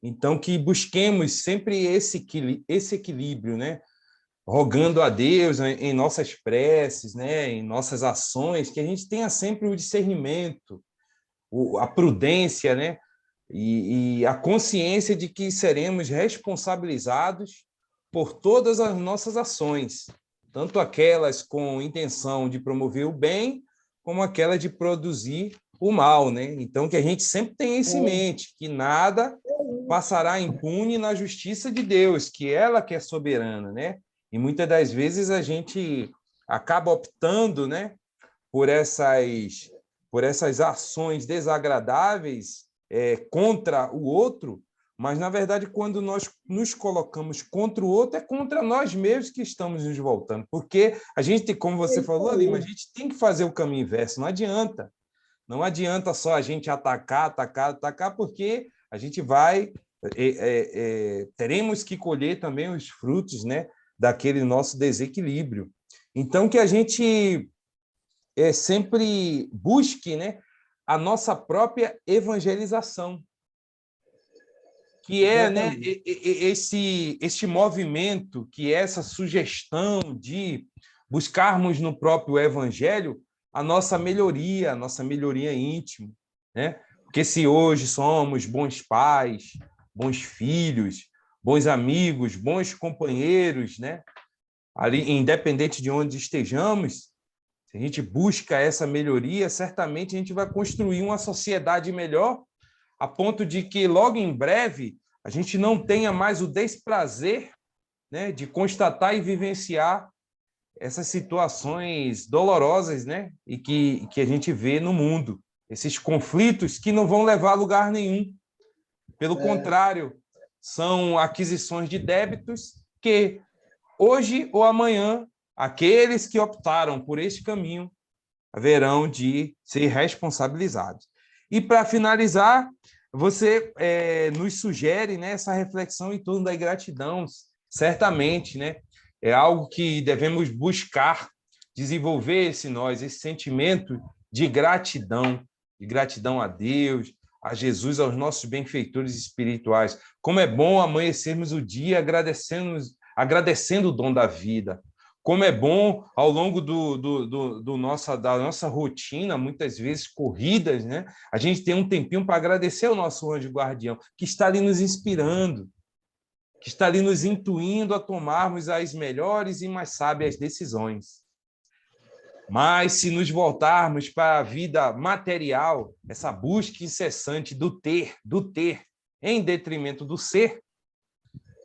Então, que busquemos sempre esse equilíbrio, né? Rogando a Deus em nossas preces, né? Em nossas ações, que a gente tenha sempre o discernimento, a prudência, né? E a consciência de que seremos responsabilizados por todas as nossas ações, tanto aquelas com intenção de promover o bem, como aquelas de produzir o mal, né? Então, que a gente sempre tenha isso em mente, que nada passará impune na justiça de Deus, que ela que é soberana, né? E muitas das vezes a gente acaba optando, né, por essas ações desagradáveis contra o outro, mas, na verdade, quando nós nos colocamos contra o outro, é contra nós mesmos que estamos nos voltando, porque a gente, como você falou, Lima, a gente tem que fazer o caminho inverso, não adianta. Não adianta só a gente atacar, porque a gente vai... teremos que colher também os frutos, né, daquele nosso desequilíbrio. Então, que a gente sempre busque, né, a nossa própria evangelização, que é, né, este movimento, que é essa sugestão de buscarmos no próprio evangelho a nossa melhoria íntima, né? Porque se hoje somos bons pais, bons filhos, bons amigos, bons companheiros, né? Ali, independente de onde estejamos, se a gente busca essa melhoria, certamente a gente vai construir uma sociedade melhor, a ponto de que logo em breve a gente não tenha mais o desprazer, né, de constatar e vivenciar essas situações dolorosas, né, e que a gente vê no mundo, esses conflitos que não vão levar a lugar nenhum. Pelo contrário, são aquisições de débitos que, hoje ou amanhã, aqueles que optaram por este caminho haverão de ser responsabilizados. E, para finalizar, você nos sugere, né, essa reflexão em torno da gratidão. Certamente, né, é algo que devemos buscar desenvolver esse sentimento de gratidão a Deus, a Jesus, aos nossos benfeitores espirituais. Como é bom amanhecermos o dia agradecendo o dom da vida. Como é bom, ao longo da nossa rotina, muitas vezes corridas, né, a gente tem um tempinho para agradecer ao nosso anjo guardião, que está ali nos inspirando, que está ali nos intuindo a tomarmos as melhores e mais sábias decisões. Mas se nos voltarmos para a vida material, essa busca incessante do ter, em detrimento do ser,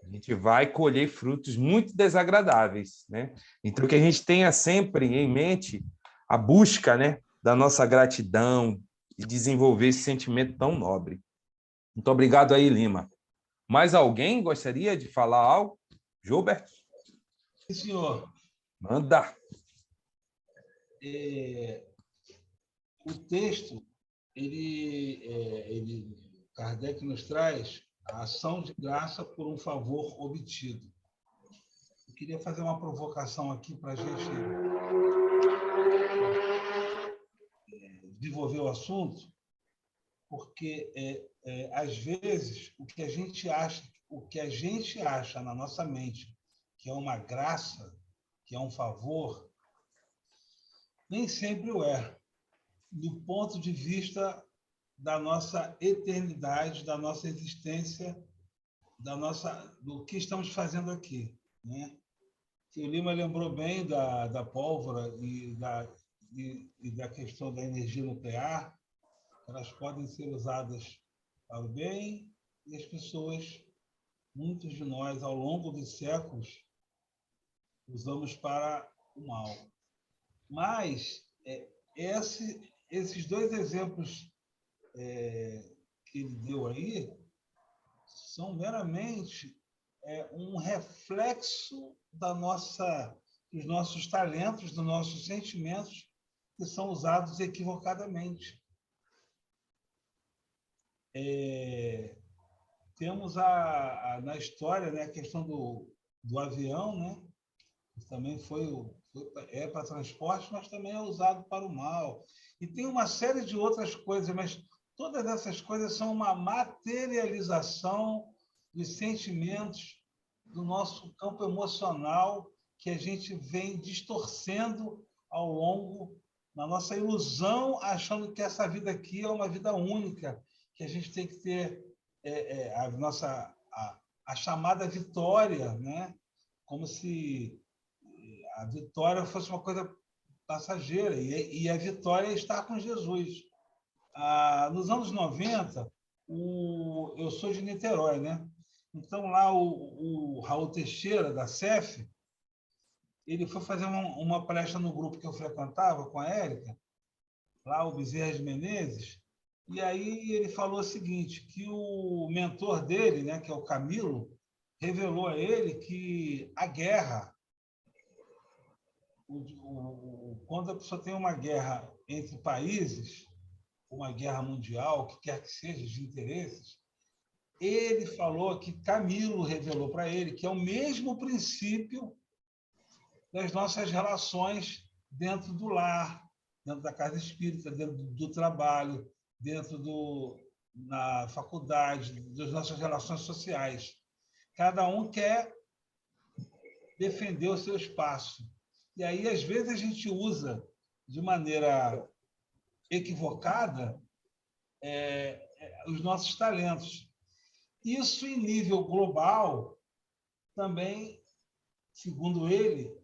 a gente vai colher frutos muito desagradáveis, né? Então, que a gente tenha sempre em mente a busca, né, da nossa gratidão e desenvolver esse sentimento tão nobre. Muito obrigado aí, Lima. Mais alguém gostaria de falar algo? Gilberto? Sim, senhor. Manda. O texto, Kardec nos traz a ação de graça por um favor obtido. Eu queria fazer uma provocação aqui para a gente desenvolver o assunto, porque às vezes o que a gente acha na nossa mente que é uma graça, que é um favor, nem sempre o é, do ponto de vista da nossa eternidade, da nossa existência, do que estamos fazendo aqui, né? O Lima lembrou bem da pólvora e da questão da energia nuclear. Elas podem ser usadas para o bem e as pessoas, muitos de nós, ao longo dos séculos, usamos para o mal. Mas esses dois exemplos que ele deu aí são meramente um reflexo dos nossos talentos, dos nossos sentimentos, que são usados equivocadamente. Temos na história, né, a questão do avião, né? Também é para transporte, mas também é usado para o mal. E tem uma série de outras coisas, mas todas essas coisas são uma materialização dos sentimentos do nosso campo emocional que a gente vem distorcendo ao longo da nossa ilusão, achando que essa vida aqui é uma vida única, que a gente tem que ter a chamada vitória, né? Como se a vitória fosse uma coisa passageira, e a vitória é estar com Jesus. Nos anos 90, eu sou de Niterói, né? Então, lá o Raul Teixeira, da CEF, ele foi fazer uma palestra no grupo que eu frequentava com a Érica, lá o Bezerra de Menezes, e aí ele falou o seguinte, que o mentor dele, né, que é o Camilo, revelou a ele que a guerra, quando a pessoa tem uma guerra entre países, uma guerra mundial, o que quer que seja, de interesses, ele falou que Camilo revelou para ele que é o mesmo princípio das nossas relações dentro do lar, dentro da casa espírita, dentro do trabalho, na faculdade, das nossas relações sociais. Cada um quer defender o seu espaço. E aí, às vezes, a gente usa de maneira equivocada os nossos talentos. Isso, em nível global, também, segundo ele,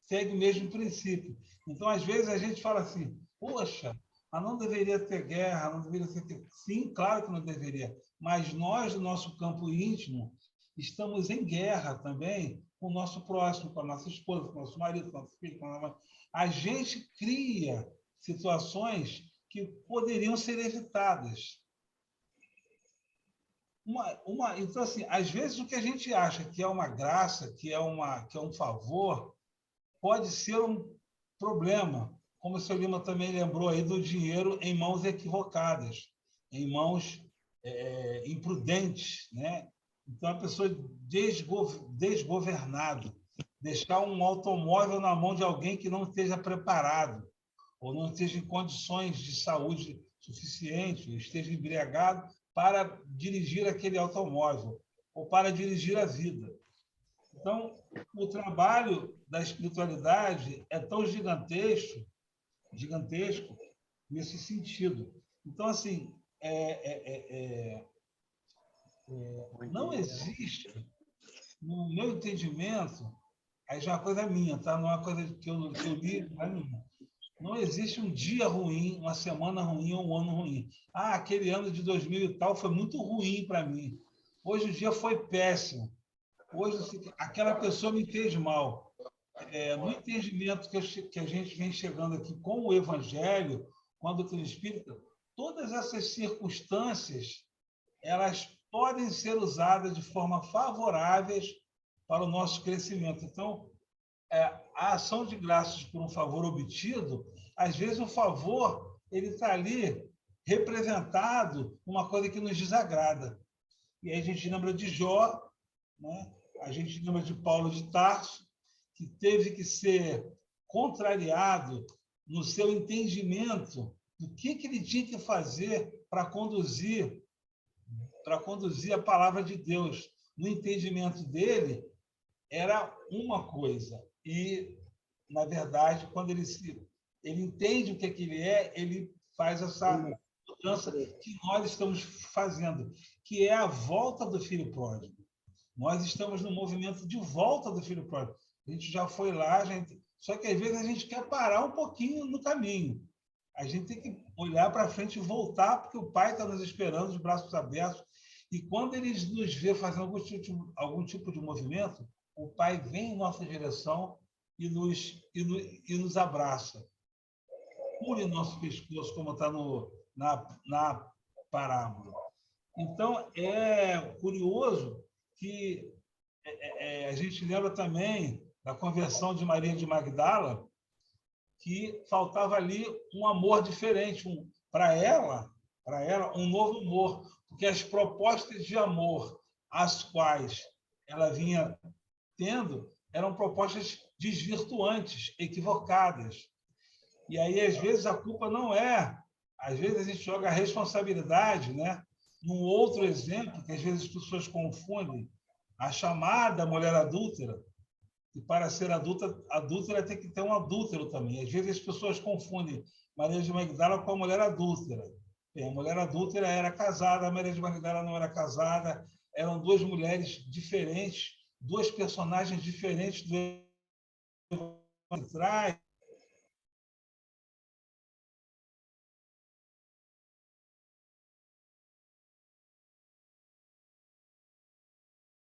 segue o mesmo princípio. Então, às vezes, a gente fala assim, poxa, mas não deveria ter guerra, não deveria ter... Sim, claro que não deveria. Mas nós, no nosso campo íntimo, estamos em guerra também com o nosso próximo, com a nossa esposa, com o nosso marido, com o nosso filho, com a nossa mãe. A gente cria situações que poderiam ser evitadas. Então, assim, às vezes o que a gente acha que é uma graça, que é um favor, pode ser um problema, como o senhor Lima também lembrou aí do dinheiro em mãos equivocadas, em mãos imprudentes, né? Então, a pessoa desgovernada, deixar um automóvel na mão de alguém que não esteja preparado, ou não esteja em condições de saúde suficiente, ou esteja embriagado para dirigir aquele automóvel, ou para dirigir a vida. Então, o trabalho da espiritualidade é tão gigantesco nesse sentido. Então, assim, não existe, no meu entendimento, aí já é uma coisa minha, tá? Não é uma coisa que eu li, não é minha. Não existe um dia ruim, uma semana ruim ou um ano ruim. Ah, aquele ano de 2000 e tal foi muito ruim para mim. Hoje o dia foi péssimo. Hoje aquela pessoa me fez mal. No entendimento que a gente vem chegando aqui com o Evangelho, com a doutrina espírita, todas essas circunstâncias elas podem ser usadas de forma favoráveis para o nosso crescimento. Então, a ação de graças por um favor obtido, às vezes o favor ele está ali representado uma coisa que nos desagrada. E aí a gente lembra de Jó, né? A gente lembra de Paulo de Tarso, que teve que ser contrariado no seu entendimento do que ele tinha que fazer para conduzir a palavra de Deus. No entendimento dele, era uma coisa. E, na verdade, quando ele entende o que ele é, ele faz essa mudança que nós estamos fazendo, que é a volta do filho pródigo. Nós estamos no movimento de volta do filho pródigo. A gente já foi lá, só que às vezes a gente quer parar um pouquinho no caminho. A gente tem que olhar para frente e voltar, porque o Pai está nos esperando, de braços abertos. E quando ele nos vê fazendo algum tipo de movimento, o Pai vem em nossa direção e nos abraça. Pule nosso pescoço, como está na parábola. Então, é curioso que a gente lembra também da conversão de Maria de Magdala, que faltava ali um amor diferente, para ela, um novo amor, porque as propostas de amor às quais ela vinha tendo eram propostas desvirtuantes, equivocadas. E aí, às vezes, a culpa não é... Às vezes, a gente joga a responsabilidade, né? Num outro exemplo, que às vezes as pessoas confundem, a chamada mulher adúltera, e para ser adúltera tem que ter um adúltero também. Às vezes as pessoas confundem Maria de Magdala com a mulher adúltera. A mulher adúltera era casada, a Maria de Magdala não era casada, eram duas mulheres diferentes, duas personagens diferentes do Evangelho.